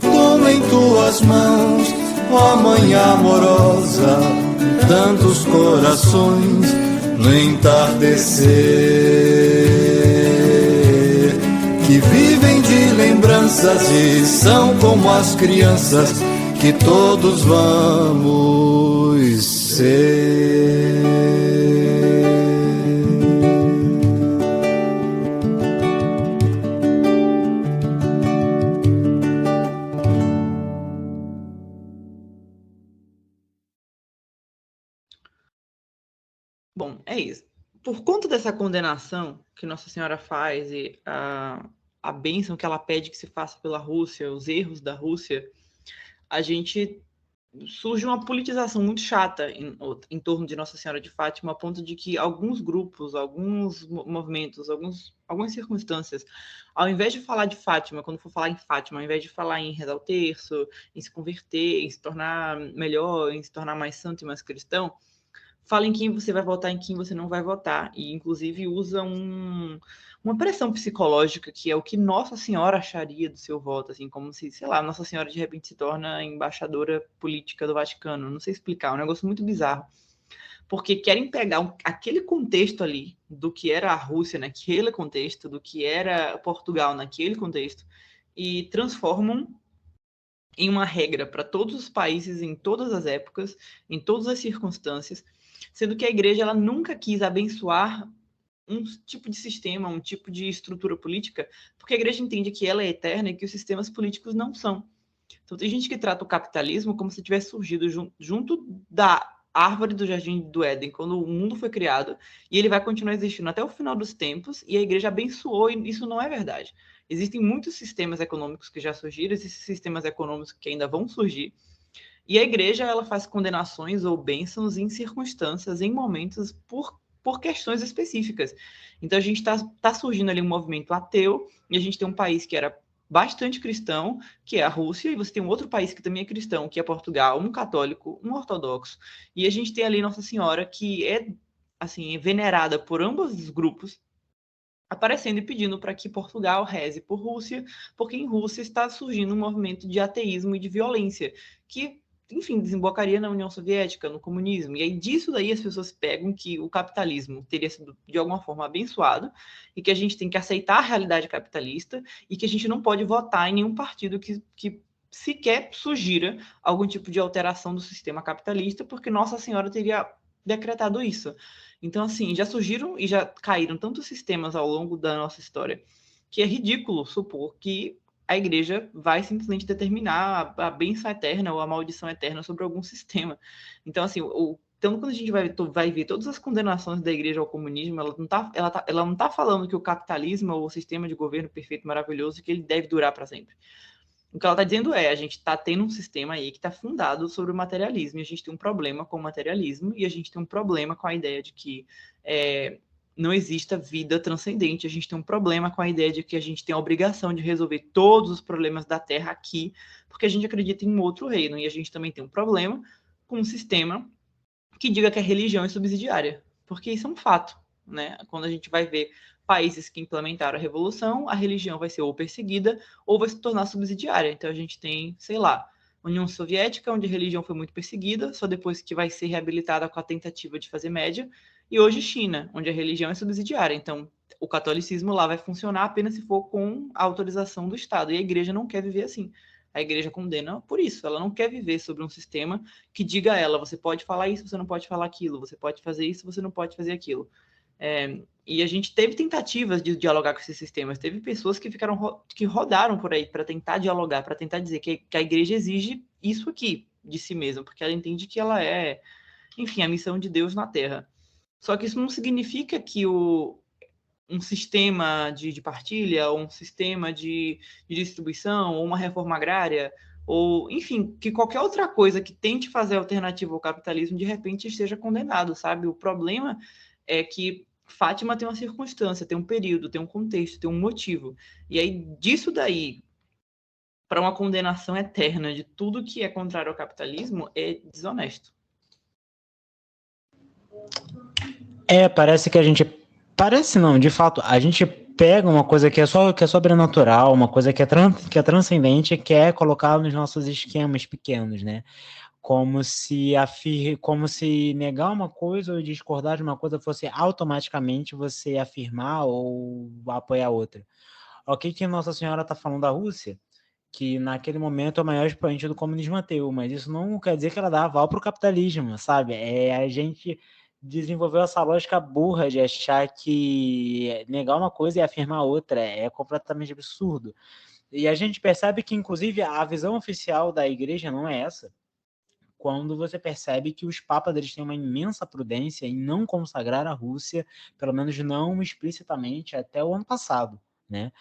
Toma em tuas mãos, ó Mãe amorosa, tantos corações no entardecer que vivem de lembranças e são como as crianças que todos vamos ser. Bom, é isso. Por conta dessa condenação que Nossa Senhora faz e a bênção que ela pede que se faça pela Rússia, os erros da Rússia, a gente surge uma politização muito chata em torno de Nossa Senhora de Fátima, a ponto de que alguns grupos, alguns movimentos, algumas circunstâncias, ao invés de falar de Fátima, quando for falar em Fátima, ao invés de falar em rezar o terço, em se converter, em se tornar melhor, em se tornar mais santo e mais cristão, fala em quem você vai votar, em quem você não vai votar, e inclusive usa uma pressão psicológica, que é o que Nossa Senhora acharia do seu voto, assim, como se, sei lá, Nossa Senhora de repente se torna embaixadora política do Vaticano, não sei explicar, é um negócio muito bizarro, porque querem pegar aquele contexto ali, do que era a Rússia naquele contexto, do que era Portugal naquele contexto, e transformam em uma regra para todos os países, em todas as épocas, em todas as circunstâncias, sendo que a igreja ela nunca quis abençoar um tipo de sistema, um tipo de estrutura política, porque a igreja entende que ela é eterna e que os sistemas políticos não são. Então tem gente que trata o capitalismo como se tivesse surgido junto da árvore do Jardim do Éden, quando o mundo foi criado, e ele vai continuar existindo até o final dos tempos, e a igreja abençoou, e isso não é verdade. Existem muitos sistemas econômicos que já surgiram, existem sistemas econômicos que ainda vão surgir, e a igreja ela faz condenações ou bênçãos em circunstâncias, em momentos, por questões específicas. Então a gente está surgindo ali um movimento ateu, e a gente tem um país que era bastante cristão, que é a Rússia, e você tem um outro país que também é cristão, que é Portugal, um católico, um ortodoxo, e a gente tem ali Nossa Senhora, que é assim, venerada por ambos os grupos, aparecendo e pedindo para que Portugal reze por Rússia, porque em Rússia está surgindo um movimento de ateísmo e de violência, que, enfim, desembocaria na União Soviética, no comunismo. E aí disso daí as pessoas pegam que o capitalismo teria sido, de alguma forma, abençoado, e que a gente tem que aceitar a realidade capitalista, e que a gente não pode votar em nenhum partido que sequer sugira algum tipo de alteração do sistema capitalista, porque Nossa Senhora teria decretado isso. Então, assim, já surgiram e já caíram tantos sistemas ao longo da nossa história que é ridículo supor que a igreja vai simplesmente determinar a bênção eterna ou a maldição eterna sobre algum sistema. Então, assim, então, quando a gente vai ver todas as condenações da igreja ao comunismo, ela não tá falando que o capitalismo é o sistema de governo perfeito, maravilhoso, que ele deve durar para sempre. O que ela está dizendo é, a gente está tendo um sistema aí que está fundado sobre o materialismo, e a gente tem um problema com o materialismo, e a gente tem um problema com a ideia de que não exista vida transcendente, a gente tem um problema com a ideia de que a gente tem a obrigação de resolver todos os problemas da Terra aqui, porque a gente acredita em um outro reino, e a gente também tem um problema com um sistema que diga que a religião é subsidiária, porque isso é um fato, né? Quando a gente vai ver países que implementaram a revolução, a religião vai ser ou perseguida ou vai se tornar subsidiária. Então a gente tem, sei lá, União Soviética, onde a religião foi muito perseguida, só depois que vai ser reabilitada com a tentativa de fazer média, e hoje China, onde a religião é subsidiária. Então o catolicismo lá vai funcionar apenas se for com a autorização do Estado, e a igreja não quer viver assim. A igreja condena por isso, ela não quer viver sobre um sistema que diga a ela, você pode falar isso, você não pode falar aquilo, você pode fazer isso, você não pode fazer aquilo. E a gente teve tentativas de dialogar com esses sistemas, teve pessoas que rodaram por aí para tentar dialogar, para tentar dizer que a igreja exige isso aqui de si mesma, porque ela entende que ela é, enfim, a missão de Deus na Terra. Só que isso não significa que um sistema de partilha, ou um sistema de distribuição, ou uma reforma agrária, ou, enfim, que qualquer outra coisa que tente fazer alternativa ao capitalismo, de repente esteja condenado, sabe? O problema é que Fátima tem uma circunstância, tem um período, tem um contexto, tem um motivo. E aí, disso daí, para uma condenação eterna de tudo que é contrário ao capitalismo, é desonesto. Parece que a gente... Parece não, de fato, a gente pega uma coisa que é sobrenatural, uma coisa que é transcendente, e quer colocar nos nossos esquemas pequenos, né? Como se negar uma coisa ou discordar de uma coisa fosse automaticamente você afirmar ou apoiar outra. O que Nossa Senhora está falando da Rússia? Que naquele momento é o maior expoente do comunismo ateu, mas isso não quer dizer que ela dá aval para o capitalismo, sabe? A gente desenvolveu essa lógica burra de achar que negar uma coisa e afirmar outra é completamente absurdo. E a gente percebe que, inclusive, a visão oficial da igreja não é essa, quando você percebe que os papas eles têm uma imensa prudência em não consagrar a Rússia, pelo menos não explicitamente, até o ano passado, né?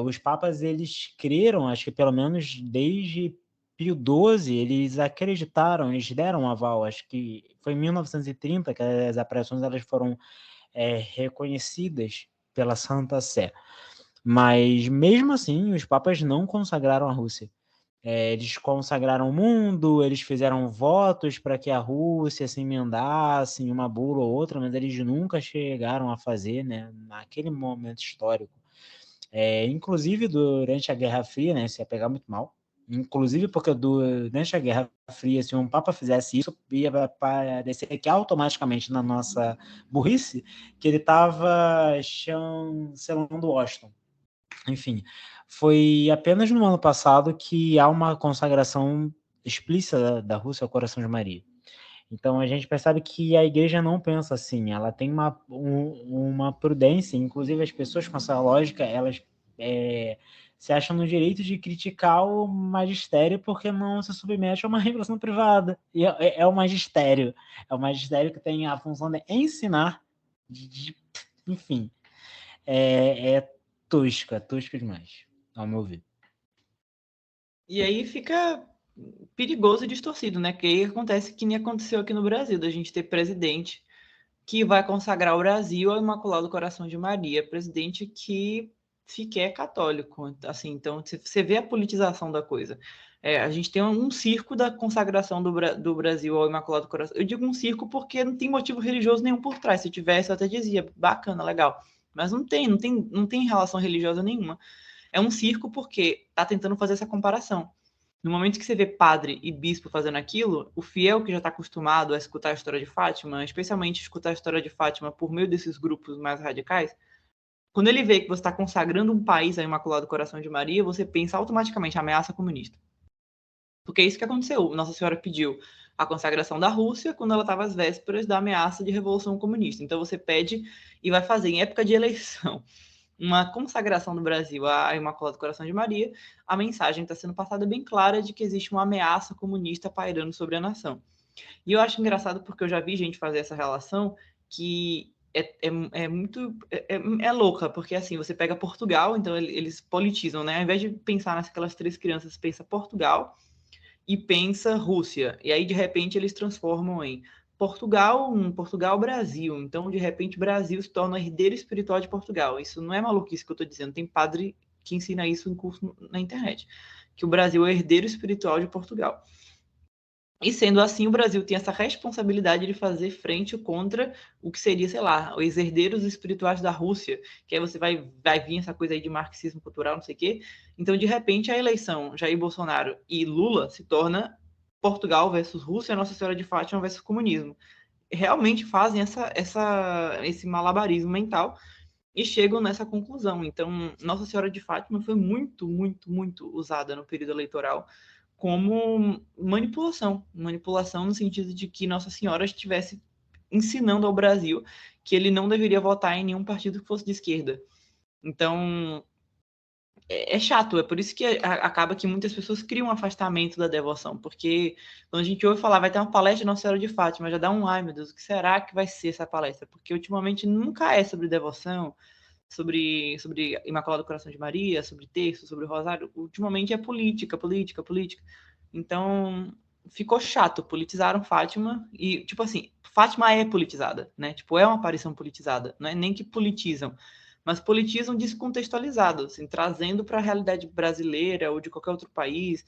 Os papas eles creram, acho que pelo menos desde Pio XII, eles acreditaram, eles deram um aval, acho que foi em 1930 que as aparições elas foram reconhecidas pela Santa Sé. Mas mesmo assim, os papas não consagraram a Rússia. Eles consagraram o mundo, eles fizeram votos para que a Rússia se emendasse em uma bula ou outra, mas eles nunca chegaram a fazer, né, naquele momento histórico. Inclusive, durante a Guerra Fria, né, se ia pegar muito mal, inclusive porque durante a Guerra Fria, se um papa fizesse isso, ia parecer que automaticamente, na nossa burrice, que ele estava chancelando Washington. Enfim, foi apenas no ano passado que há uma consagração explícita da Rússia ao Coração de Maria. Então a gente percebe que a igreja não pensa assim, ela tem uma prudência, inclusive as pessoas com essa lógica, elas se acham no direito de criticar o magistério porque não se submete a uma revelação privada. E é o magistério que tem a função de ensinar, enfim, tosca demais, ao meu ver. E aí fica perigoso e distorcido, né? Que aí acontece que nem aconteceu aqui no Brasil, da gente ter presidente que vai consagrar o Brasil ao Imaculado Coração de Maria, presidente que sequer é católico, assim, então você vê a politização da coisa. A gente tem um circo da consagração do Brasil ao Imaculado Coração. Eu digo um circo porque não tem motivo religioso nenhum por trás. Se tivesse, eu até dizia, bacana, legal. Mas não tem relação religiosa nenhuma. É um circo porque está tentando fazer essa comparação. No momento que você vê padre e bispo fazendo aquilo, o fiel que já está acostumado a escutar a história de Fátima, especialmente escutar a história de Fátima por meio desses grupos mais radicais, quando ele vê que você está consagrando um país ao Imaculado Coração de Maria, você pensa automaticamente ameaça comunista. Porque é isso que aconteceu. Nossa Senhora pediu a consagração da Rússia quando ela estava às vésperas da ameaça de revolução comunista. Então você pede e vai fazer em época de eleição uma consagração do Brasil à Imaculado Coração de Maria, a mensagem está sendo passada bem clara de que existe uma ameaça comunista pairando sobre a nação. E eu acho engraçado porque eu já vi gente fazer essa relação que é louca, porque assim, você pega Portugal, então eles politizam, né? Ao invés de pensar naquelas 3 crianças, pensa Portugal e pensa Rússia. E aí, de repente, eles transformam em Portugal-Brasil. Então, de repente, Brasil se torna herdeiro espiritual de Portugal. Isso não é maluquice que eu estou dizendo. Tem padre que ensina isso em curso na internet. Que o Brasil é herdeiro espiritual de Portugal. E sendo assim, o Brasil tem essa responsabilidade de fazer frente contra o que seria, sei lá, os herdeiros espirituais da Rússia, que aí você vai vir essa coisa aí de marxismo cultural, não sei o quê. Então, de repente, a eleição Jair Bolsonaro e Lula se torna Portugal versus Rússia, Nossa Senhora de Fátima versus comunismo. Realmente fazem esse malabarismo mental e chegam nessa conclusão. Então, Nossa Senhora de Fátima foi muito, muito, muito usada no período eleitoral como manipulação no sentido de que Nossa Senhora estivesse ensinando ao Brasil que ele não deveria votar em nenhum partido que fosse de esquerda. Então, é chato, é por isso que acaba que muitas pessoas criam um afastamento da devoção, porque quando a gente ouve falar, vai ter uma palestra de Nossa Senhora de Fátima, já dá um, ai meu Deus, o que será que vai ser essa palestra? Porque ultimamente nunca é sobre devoção, sobre Imaculado Coração de Maria, sobre texto, sobre o Rosário, ultimamente é política. Então, ficou chato, politizaram Fátima, e, tipo assim, Fátima é politizada, né? Tipo, é uma aparição politizada, não é nem que politizam, mas politizam descontextualizado, assim, trazendo para a realidade brasileira ou de qualquer outro país,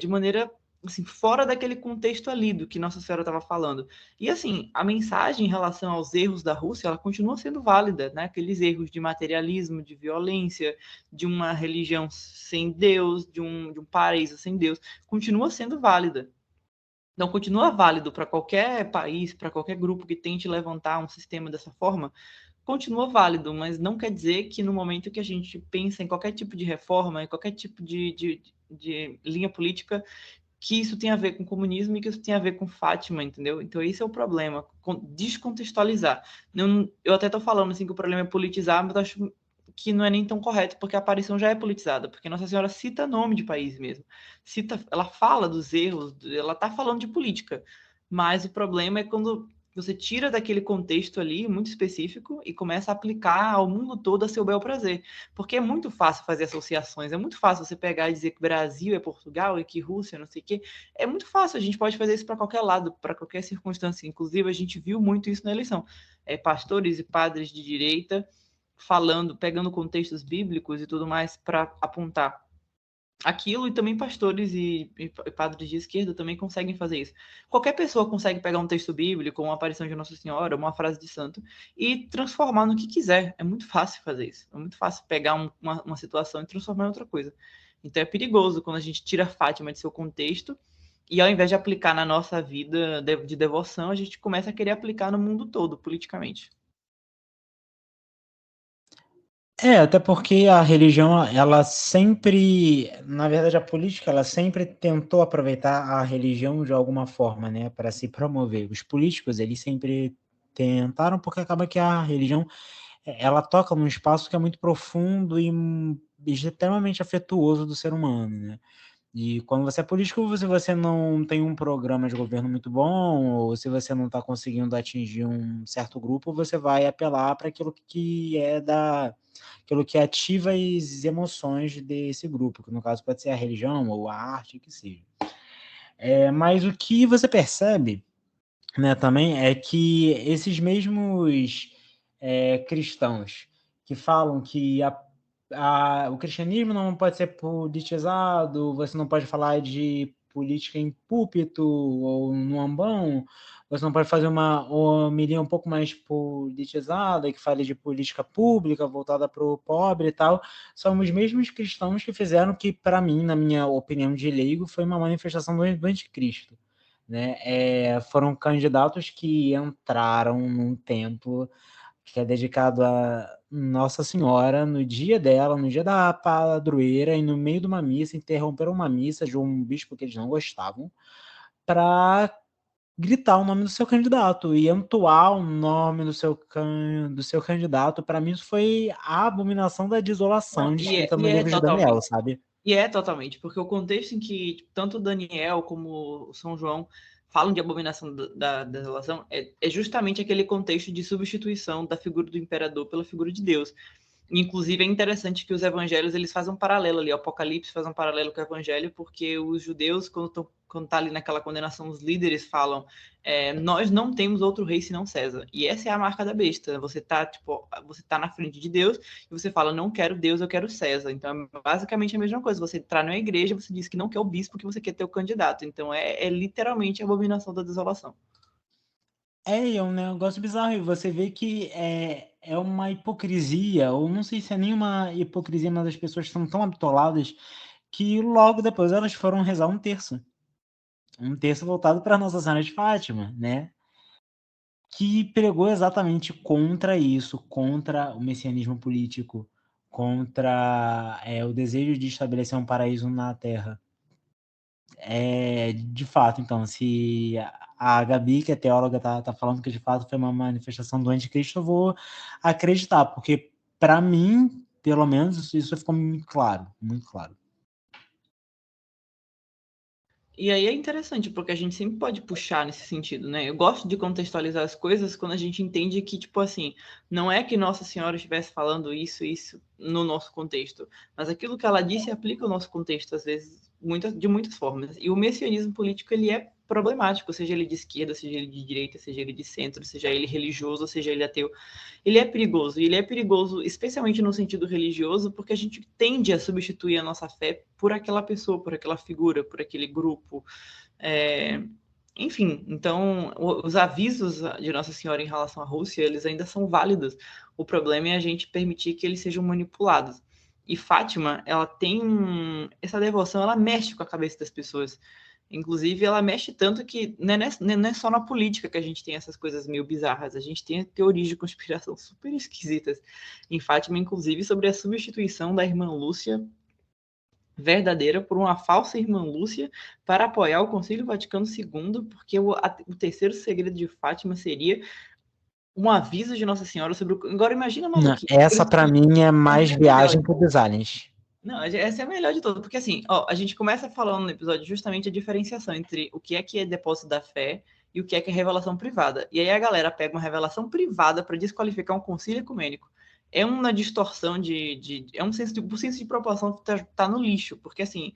de maneira assim, fora daquele contexto ali do que Nossa Senhora estava falando. E assim, a mensagem em relação aos erros da Rússia, ela continua sendo válida, né? Aqueles erros de materialismo, de violência, de uma religião sem Deus, de um paraíso sem Deus, continua sendo válida. Então, continua válido para qualquer país, para qualquer grupo que tente levantar um sistema dessa forma, continua válido, mas não quer dizer que no momento que a gente pensa em qualquer tipo de reforma, em qualquer tipo de linha política, que isso tem a ver com comunismo e que isso tem a ver com Fátima, entendeu? Então esse é o problema, descontextualizar. Eu até estou falando assim que o problema é politizar, mas eu acho que não é nem tão correto, porque a aparição já é politizada, porque Nossa Senhora cita nome de país mesmo. Ela fala dos erros, ela está falando de política, mas o problema é quando você tira daquele contexto ali, muito específico, e começa a aplicar ao mundo todo a seu bel prazer. Porque é muito fácil fazer associações, é muito fácil você pegar e dizer que Brasil é Portugal e que Rússia, não sei o quê. É muito fácil, a gente pode fazer isso para qualquer lado, para qualquer circunstância. Inclusive, a gente viu muito isso na eleição. Pastores e padres de direita falando, pegando contextos bíblicos e tudo mais para apontar aquilo, e também pastores e padres de esquerda também conseguem fazer isso. Qualquer pessoa consegue pegar um texto bíblico, uma aparição de Nossa Senhora, uma frase de santo, e transformar no que quiser. É muito fácil fazer isso. É muito fácil pegar uma situação e transformar em outra coisa. Então é perigoso quando a gente tira Fátima de seu contexto e ao invés de aplicar na nossa vida de devoção, a gente começa a querer aplicar no mundo todo, politicamente. Até porque a religião, ela sempre, na verdade, a política, ela sempre tentou aproveitar a religião de alguma forma, né, para se promover. Os políticos, eles sempre tentaram, porque acaba que a religião, ela toca num espaço que é muito profundo e extremamente afetuoso do ser humano, né? E quando você é político, se você não tem um programa de governo muito bom, ou se você não está conseguindo atingir um certo grupo, você vai apelar para aquilo que aquilo que ativa as emoções desse grupo, que no caso pode ser a religião ou a arte, que seja. Mas o que você percebe, né, também é que esses mesmos cristãos que falam que o cristianismo não pode ser politizado, você não pode falar de política em púlpito ou no ambão, você não pode fazer uma homilia um pouco mais politizada, que fale de política pública, voltada para o pobre e tal. São os mesmos cristãos que fizeram que, para mim, na minha opinião de leigo, foi uma manifestação do anticristo. Né? Foram candidatos que entraram num templo que é dedicado a Nossa Senhora, no dia dela, no dia da padroeira, e no meio de uma missa, interromperam uma missa de um bispo que eles não gostavam, para gritar o nome do seu candidato e entoar o nome do seu candidato. Para mim, isso foi a abominação da desolação descrita no livro de Daniel, sabe? E é totalmente, porque o contexto em que tanto Daniel como São João falam de abominação da desolação é justamente aquele contexto de substituição da figura do imperador pela figura de Deus. Inclusive, é interessante que os evangelhos eles fazem um paralelo ali, o Apocalipse faz um paralelo com o evangelho, porque os judeus, quando tá ali naquela condenação, os líderes falam, nós não temos outro rei senão César. E essa é a marca da besta. Você tá na frente de Deus e você fala, não quero Deus, eu quero César. Então, é basicamente a mesma coisa. Você entrar na igreja, você diz que não quer o bispo, que você quer ter o candidato. Então, é literalmente a abominação da desolação. É um negócio bizarro, e você vê que é uma hipocrisia, ou não sei se é nenhuma hipocrisia, mas as pessoas estão tão habitoladas que logo depois elas foram rezar um terço voltado para Nossa Senhora de Fátima, né? Que pregou exatamente contra isso, contra o messianismo político, contra o desejo de estabelecer um paraíso na Terra. De fato, então, se a Gabi, que é teóloga, tá falando que de fato foi uma manifestação do anticristo, eu vou acreditar, porque para mim, pelo menos, isso ficou muito claro, muito claro. E aí é interessante, porque a gente sempre pode puxar nesse sentido, né? Eu gosto de contextualizar as coisas quando a gente entende que, tipo assim, não é que Nossa Senhora estivesse falando isso no nosso contexto, mas aquilo que ela disse aplica ao nosso contexto, às vezes, de muitas formas. E o messianismo político, ele é problemático, seja ele de esquerda, seja ele de direita, seja ele de centro, seja ele religioso, seja ele ateu. Ele é perigoso, e ele é perigoso especialmente no sentido religioso, porque a gente tende a substituir a nossa fé por aquela pessoa, por aquela figura, por aquele grupo. Enfim, então, os avisos de Nossa Senhora em relação à Rússia, eles ainda são válidos. O problema é a gente permitir que eles sejam manipulados. E Fátima, ela tem essa devoção, ela mexe com a cabeça das pessoas. Inclusive, ela mexe tanto que não é só na política que a gente tem essas coisas meio bizarras. A gente tem teorias de conspiração super esquisitas em Fátima, inclusive sobre a substituição da irmã Lúcia verdadeira por uma falsa irmã Lúcia para apoiar o Concílio Vaticano II, porque o terceiro segredo de Fátima seria um aviso de Nossa Senhora sobre o... Agora, imagina, maluco. Essa, para mim, é mais viagem que os aliens. Não, essa é a melhor de todas, porque assim, a gente começa falando no episódio justamente a diferenciação entre o que é depósito da fé e o que é revelação privada. E aí a galera pega uma revelação privada para desqualificar um concílio ecumênico. É uma distorção é um senso de proporção que tá no lixo, porque assim,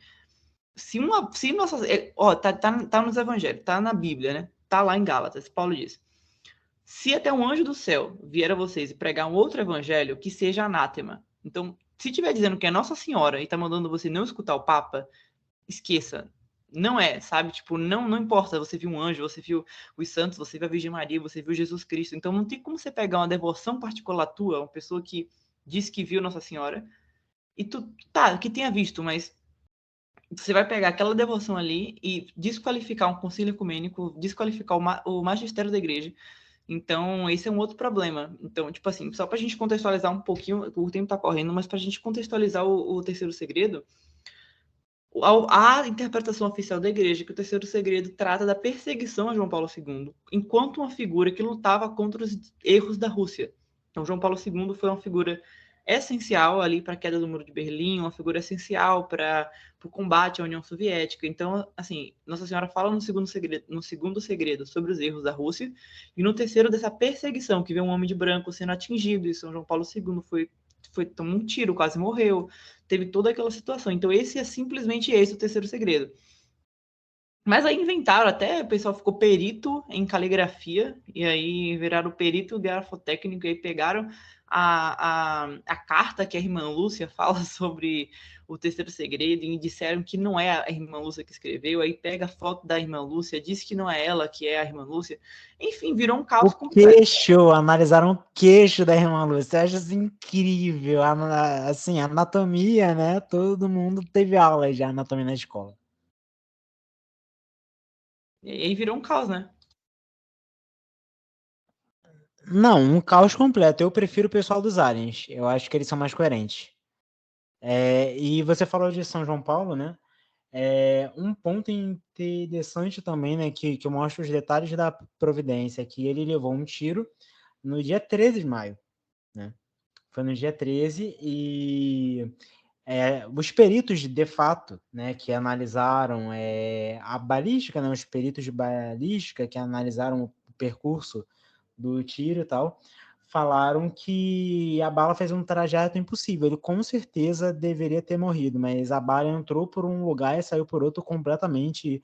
tá nos evangelhos, tá na Bíblia, né? Tá lá em Gálatas, Paulo diz: se até um anjo do céu vier a vocês e pregar um outro evangelho, que seja anátema. Então, se estiver dizendo que é Nossa Senhora e tá mandando você não escutar o Papa, esqueça. Não sabe? Tipo, não importa. Você viu um anjo, você viu os santos, você viu a Virgem Maria, você viu Jesus Cristo. Então, não tem como você pegar uma devoção particular tua, uma pessoa que diz que viu Nossa Senhora, e que tenha visto, mas você vai pegar aquela devoção ali e desqualificar um concílio ecumênico, desqualificar o magistério da igreja. Então, esse é um outro problema. Então, tipo assim, só para a gente contextualizar um pouquinho, o tempo está correndo, mas para a gente contextualizar o terceiro segredo, a interpretação oficial da igreja, que o terceiro segredo trata da perseguição a João Paulo II, enquanto uma figura que lutava contra os erros da Rússia. Então, João Paulo II foi uma figura essencial ali para a queda do Muro de Berlim, uma figura essencial para o combate à União Soviética. Então, assim, Nossa Senhora fala no segundo segredo sobre os erros da Rússia, e no terceiro dessa perseguição, que vê um homem de branco sendo atingido, e São João Paulo II tomou um tiro, quase morreu, teve toda aquela situação. Então, simplesmente esse o terceiro segredo. Mas aí inventaram até, o pessoal ficou perito em caligrafia, e aí viraram perito grafotécnico, e aí pegaram a carta que a irmã Lúcia fala sobre o terceiro segredo, e disseram que não é a irmã Lúcia que escreveu, aí pega a foto da irmã Lúcia, diz que não é ela que é a irmã Lúcia. Enfim, virou um O caos completo. queixo, analisaram o queixo da irmã Lúcia. Eu acho isso incrível. Assim, anatomia, né? Todo mundo teve aula de anatomia na escola. E aí virou um caos, né? Não, um caos completo. Eu prefiro o pessoal dos aliens. Eu acho que eles são mais coerentes. E você falou de São João Paulo, né? Um ponto interessante também, né? Que mostra os detalhes da providência, que ele levou um tiro no dia 13 de maio, né? Foi no dia 13 e os peritos, de fato, né, que analisaram a balística, né, os peritos de balística que analisaram o percurso do tiro e tal, falaram que a bala fez um trajeto impossível. Ele com certeza deveria ter morrido, mas a bala entrou por um lugar e saiu por outro completamente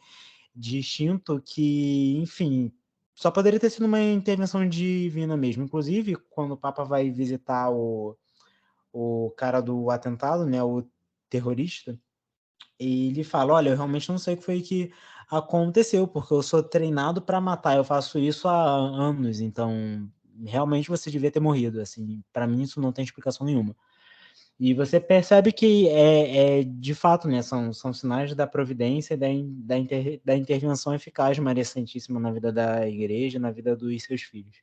distinto, que, enfim, só poderia ter sido uma intervenção divina mesmo. Inclusive, quando o Papa vai visitar o cara do atentado, né, o terrorista, ele fala: olha, eu realmente não sei o que foi que aconteceu, porque eu sou treinado para matar, eu faço isso há anos, então realmente você devia ter morrido, assim, para mim isso não tem explicação nenhuma. E você percebe que de fato, né, são sinais da providência e da intervenção eficaz de Maria Santíssima na vida da igreja, na vida dos seus filhos.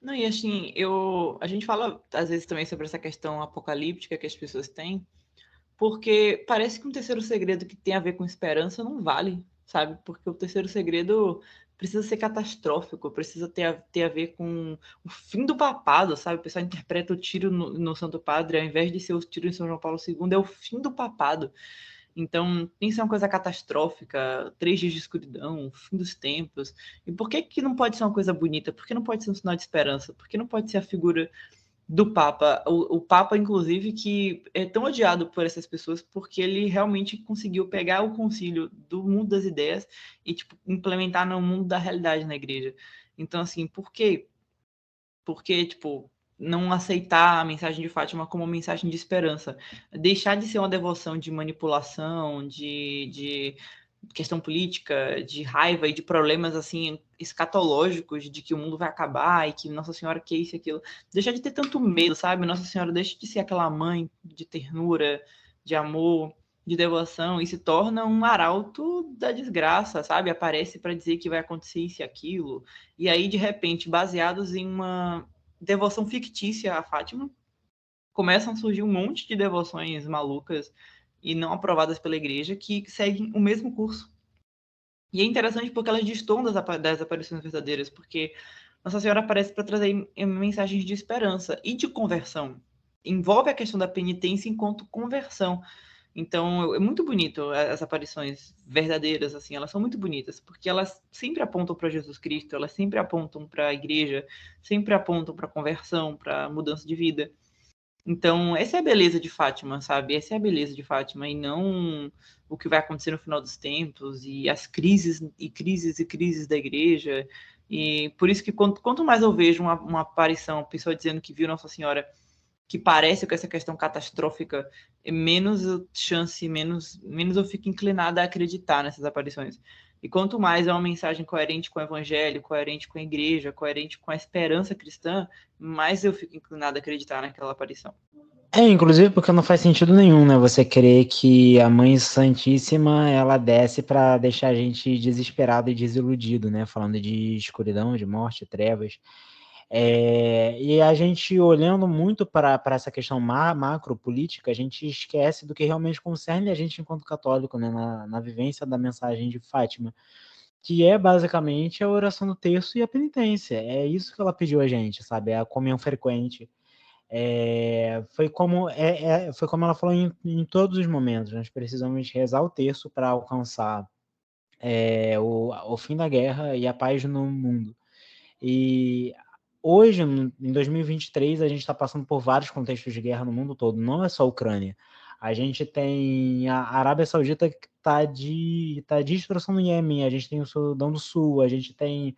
Não, e assim, a gente fala às vezes também sobre essa questão apocalíptica que as pessoas têm, porque parece que um terceiro segredo que tem a ver com esperança não vale, sabe? Porque o terceiro segredo precisa ser catastrófico, precisa ter a ver com o fim do papado, sabe? O pessoal interpreta o tiro no Santo Padre, ao invés de ser o tiro em São João Paulo II, é o fim do papado. Então, tem que ser uma coisa catastrófica, 3 dias de escuridão, fim dos tempos. E por que que não pode ser uma coisa bonita? Por que não pode ser um sinal de esperança? Por que não pode ser a figura do Papa? O Papa, inclusive, que é tão odiado por essas pessoas porque ele realmente conseguiu pegar o concílio do mundo das ideias e, tipo, implementar no mundo da realidade na igreja. Então, assim, por quê? Porque, tipo, não aceitar a mensagem de Fátima como uma mensagem de esperança. Deixar de ser uma devoção de manipulação, de questão política, de raiva e de problemas, assim, escatológicos, de que o mundo vai acabar e que Nossa Senhora quer isso e aquilo. Deixar de ter tanto medo, sabe? Nossa Senhora deixa de ser aquela mãe de ternura, de amor, de devoção e se torna um arauto da desgraça, sabe? Aparece para dizer que vai acontecer isso e aquilo. E aí, de repente, baseados em uma devoção fictícia a Fátima, começam a surgir um monte de devoções malucas e não aprovadas pela igreja que seguem o mesmo curso. E é interessante porque elas destoam das aparições verdadeiras, porque Nossa Senhora aparece para trazer mensagens de esperança e de conversão. Envolve a questão da penitência enquanto conversão. Então, é muito bonito as aparições verdadeiras, assim, elas são muito bonitas, porque elas sempre apontam para Jesus Cristo, elas sempre apontam para a igreja, sempre apontam para conversão, para mudança de vida. Então, essa é a beleza de Fátima, sabe? Essa é a beleza de Fátima, e não o que vai acontecer no final dos tempos, e as crises, e crises, e crises da igreja. E por isso que quanto mais eu vejo uma aparição, pessoa dizendo que viu Nossa Senhora, que parece com essa questão catastrófica, menos chance, menos eu fico inclinada a acreditar nessas aparições. E quanto mais é uma mensagem coerente com o evangelho, coerente com a igreja, coerente com a esperança cristã, mais eu fico inclinada a acreditar naquela aparição. Inclusive porque não faz sentido nenhum, né? Você crer que a Mãe Santíssima, ela desce para deixar a gente desesperado e desiludido, né? Falando de escuridão, de morte, trevas. E a gente olhando muito para essa questão macro política, a gente esquece do que realmente concerne a gente enquanto católico, né? Na vivência da mensagem de Fátima, que é basicamente a oração do terço e a penitência. É isso que ela pediu a gente, sabe? É a comunhão frequente. Foi como ela falou em todos os momentos. Nós precisamos rezar o terço para alcançar o fim da guerra e a paz no mundo. E hoje, em 2023, a gente está passando por vários contextos de guerra no mundo todo, não é só a Ucrânia. A gente tem a Arábia Saudita que está de destruição no Iêmen, a gente tem o Sudão do Sul, a gente tem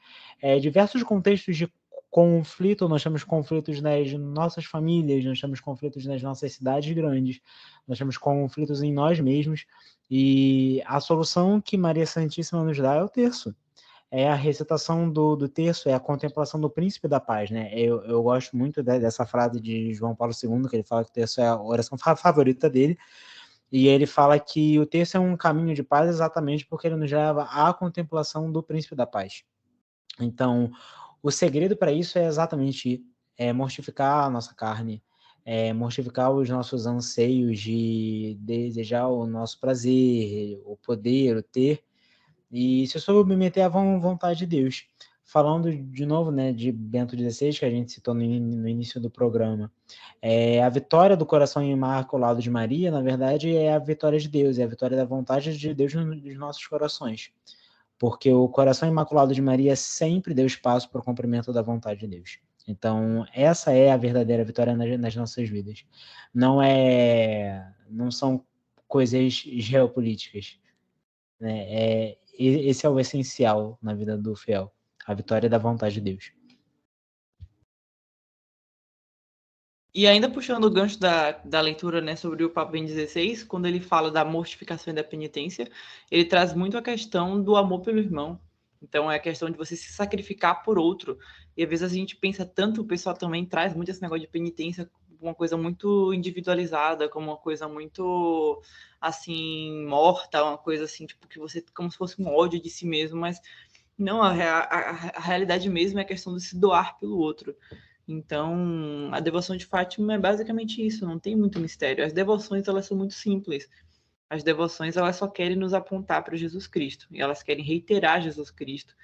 diversos contextos de conflito, nós temos conflitos nas nossas famílias, nós temos conflitos nas nossas cidades grandes, nós temos conflitos em nós mesmos, e a solução que Maria Santíssima nos dá é o terço. É a recitação do terço, é a contemplação do príncipe da paz, né? Eu gosto muito dessa frase de João Paulo II, que ele fala que o terço é a oração favorita dele, e ele fala que o terço é um caminho de paz exatamente porque ele nos leva à contemplação do príncipe da paz. Então, o segredo para isso é exatamente mortificar a nossa carne, mortificar os nossos anseios de desejar o nosso prazer, o poder, o ter, e se submeter à vontade de Deus. Falando de novo, né, de Bento XVI, que a gente citou no início do programa, a vitória do coração imaculado de Maria, na verdade, é a vitória de Deus, é a vitória da vontade de Deus nos nossos corações. Porque o coração imaculado de Maria sempre deu espaço para o cumprimento da vontade de Deus. Então, essa é a verdadeira vitória nas nossas vidas. Não são coisas geopolíticas, né? Esse é o essencial na vida do fiel, a vitória da vontade de Deus. E ainda puxando o gancho da leitura, né, sobre o Papa Bento XVI, quando ele fala da mortificação e da penitência, ele traz muito a questão do amor pelo irmão. Então, é a questão de você se sacrificar por outro. E às vezes a gente pensa tanto, o pessoal também traz muito esse negócio de penitência como uma coisa muito individualizada, como uma coisa muito, assim, morta, uma coisa assim, tipo, que você, como se fosse um ódio de si mesmo, mas não, a realidade mesmo é a questão de se doar pelo outro. Então, a devoção de Fátima é basicamente isso, não tem muito mistério. As devoções, elas são muito simples. As devoções, elas só querem nos apontar para Jesus Cristo, e elas querem reiterar Jesus Cristo,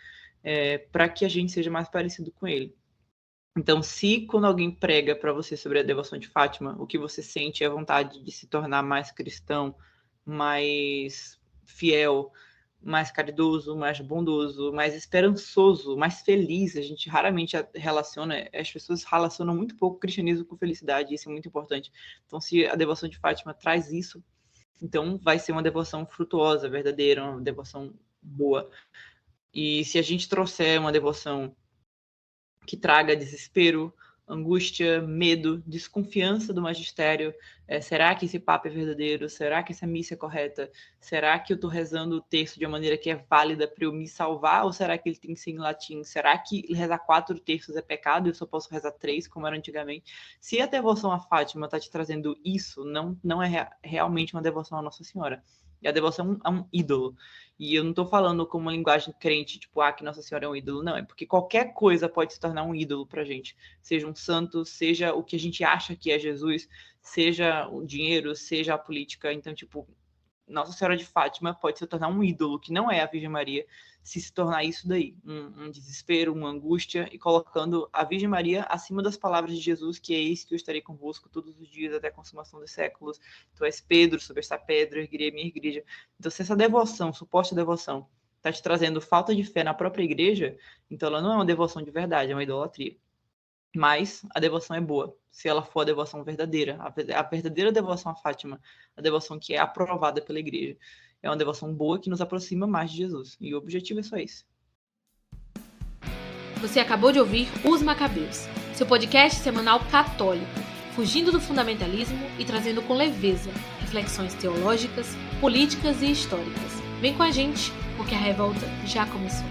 para que a gente seja mais parecido com ele. Então, se quando alguém prega para você sobre a devoção de Fátima, o que você sente é a vontade de se tornar mais cristão, mais fiel, mais caridoso, mais bondoso, mais esperançoso, mais feliz. A gente raramente relaciona, as pessoas relacionam muito pouco o cristianismo com felicidade, isso é muito importante. Então, se a devoção de Fátima traz isso, então vai ser uma devoção frutuosa, verdadeira, uma devoção boa. E se a gente trouxer uma devoção que traga desespero, angústia, medo, desconfiança do magistério, será que esse Papa é verdadeiro? Será que essa missa é correta? Será que eu estou rezando o texto de uma maneira que é válida para eu me salvar? Ou será que ele tem que ser em latim? Será que rezar 4 terços é pecado e eu só posso rezar 3, como era antigamente? Se a devoção a Fátima está te trazendo isso, não é realmente uma devoção à Nossa Senhora. E a devoção a um ídolo. E eu não estou falando como uma linguagem crente, tipo, que Nossa Senhora é um ídolo. Não, é porque qualquer coisa pode se tornar um ídolo pra gente. Seja um santo, seja o que a gente acha que é Jesus, seja o dinheiro, seja a política. Então, tipo, Nossa Senhora de Fátima pode se tornar um ídolo, que não é a Virgem Maria, se tornar isso daí, um desespero, uma angústia, e colocando a Virgem Maria acima das palavras de Jesus, que é eis que eu estarei convosco todos os dias até a consumação dos séculos. Tu és Pedro, sobre esta pedra erguerei a minha igreja. Então, se essa devoção, suposta devoção, está te trazendo falta de fé na própria igreja, então ela não é uma devoção de verdade, é uma idolatria. Mas a devoção é boa, se ela for a devoção verdadeira. A verdadeira devoção a Fátima, a devoção que é aprovada pela igreja, é uma devoção boa que nos aproxima mais de Jesus. E o objetivo é só esse. Você acabou de ouvir Os Macabeus, seu podcast semanal católico, fugindo do fundamentalismo e trazendo com leveza reflexões teológicas, políticas e históricas. Vem com a gente, porque a revolta já começou.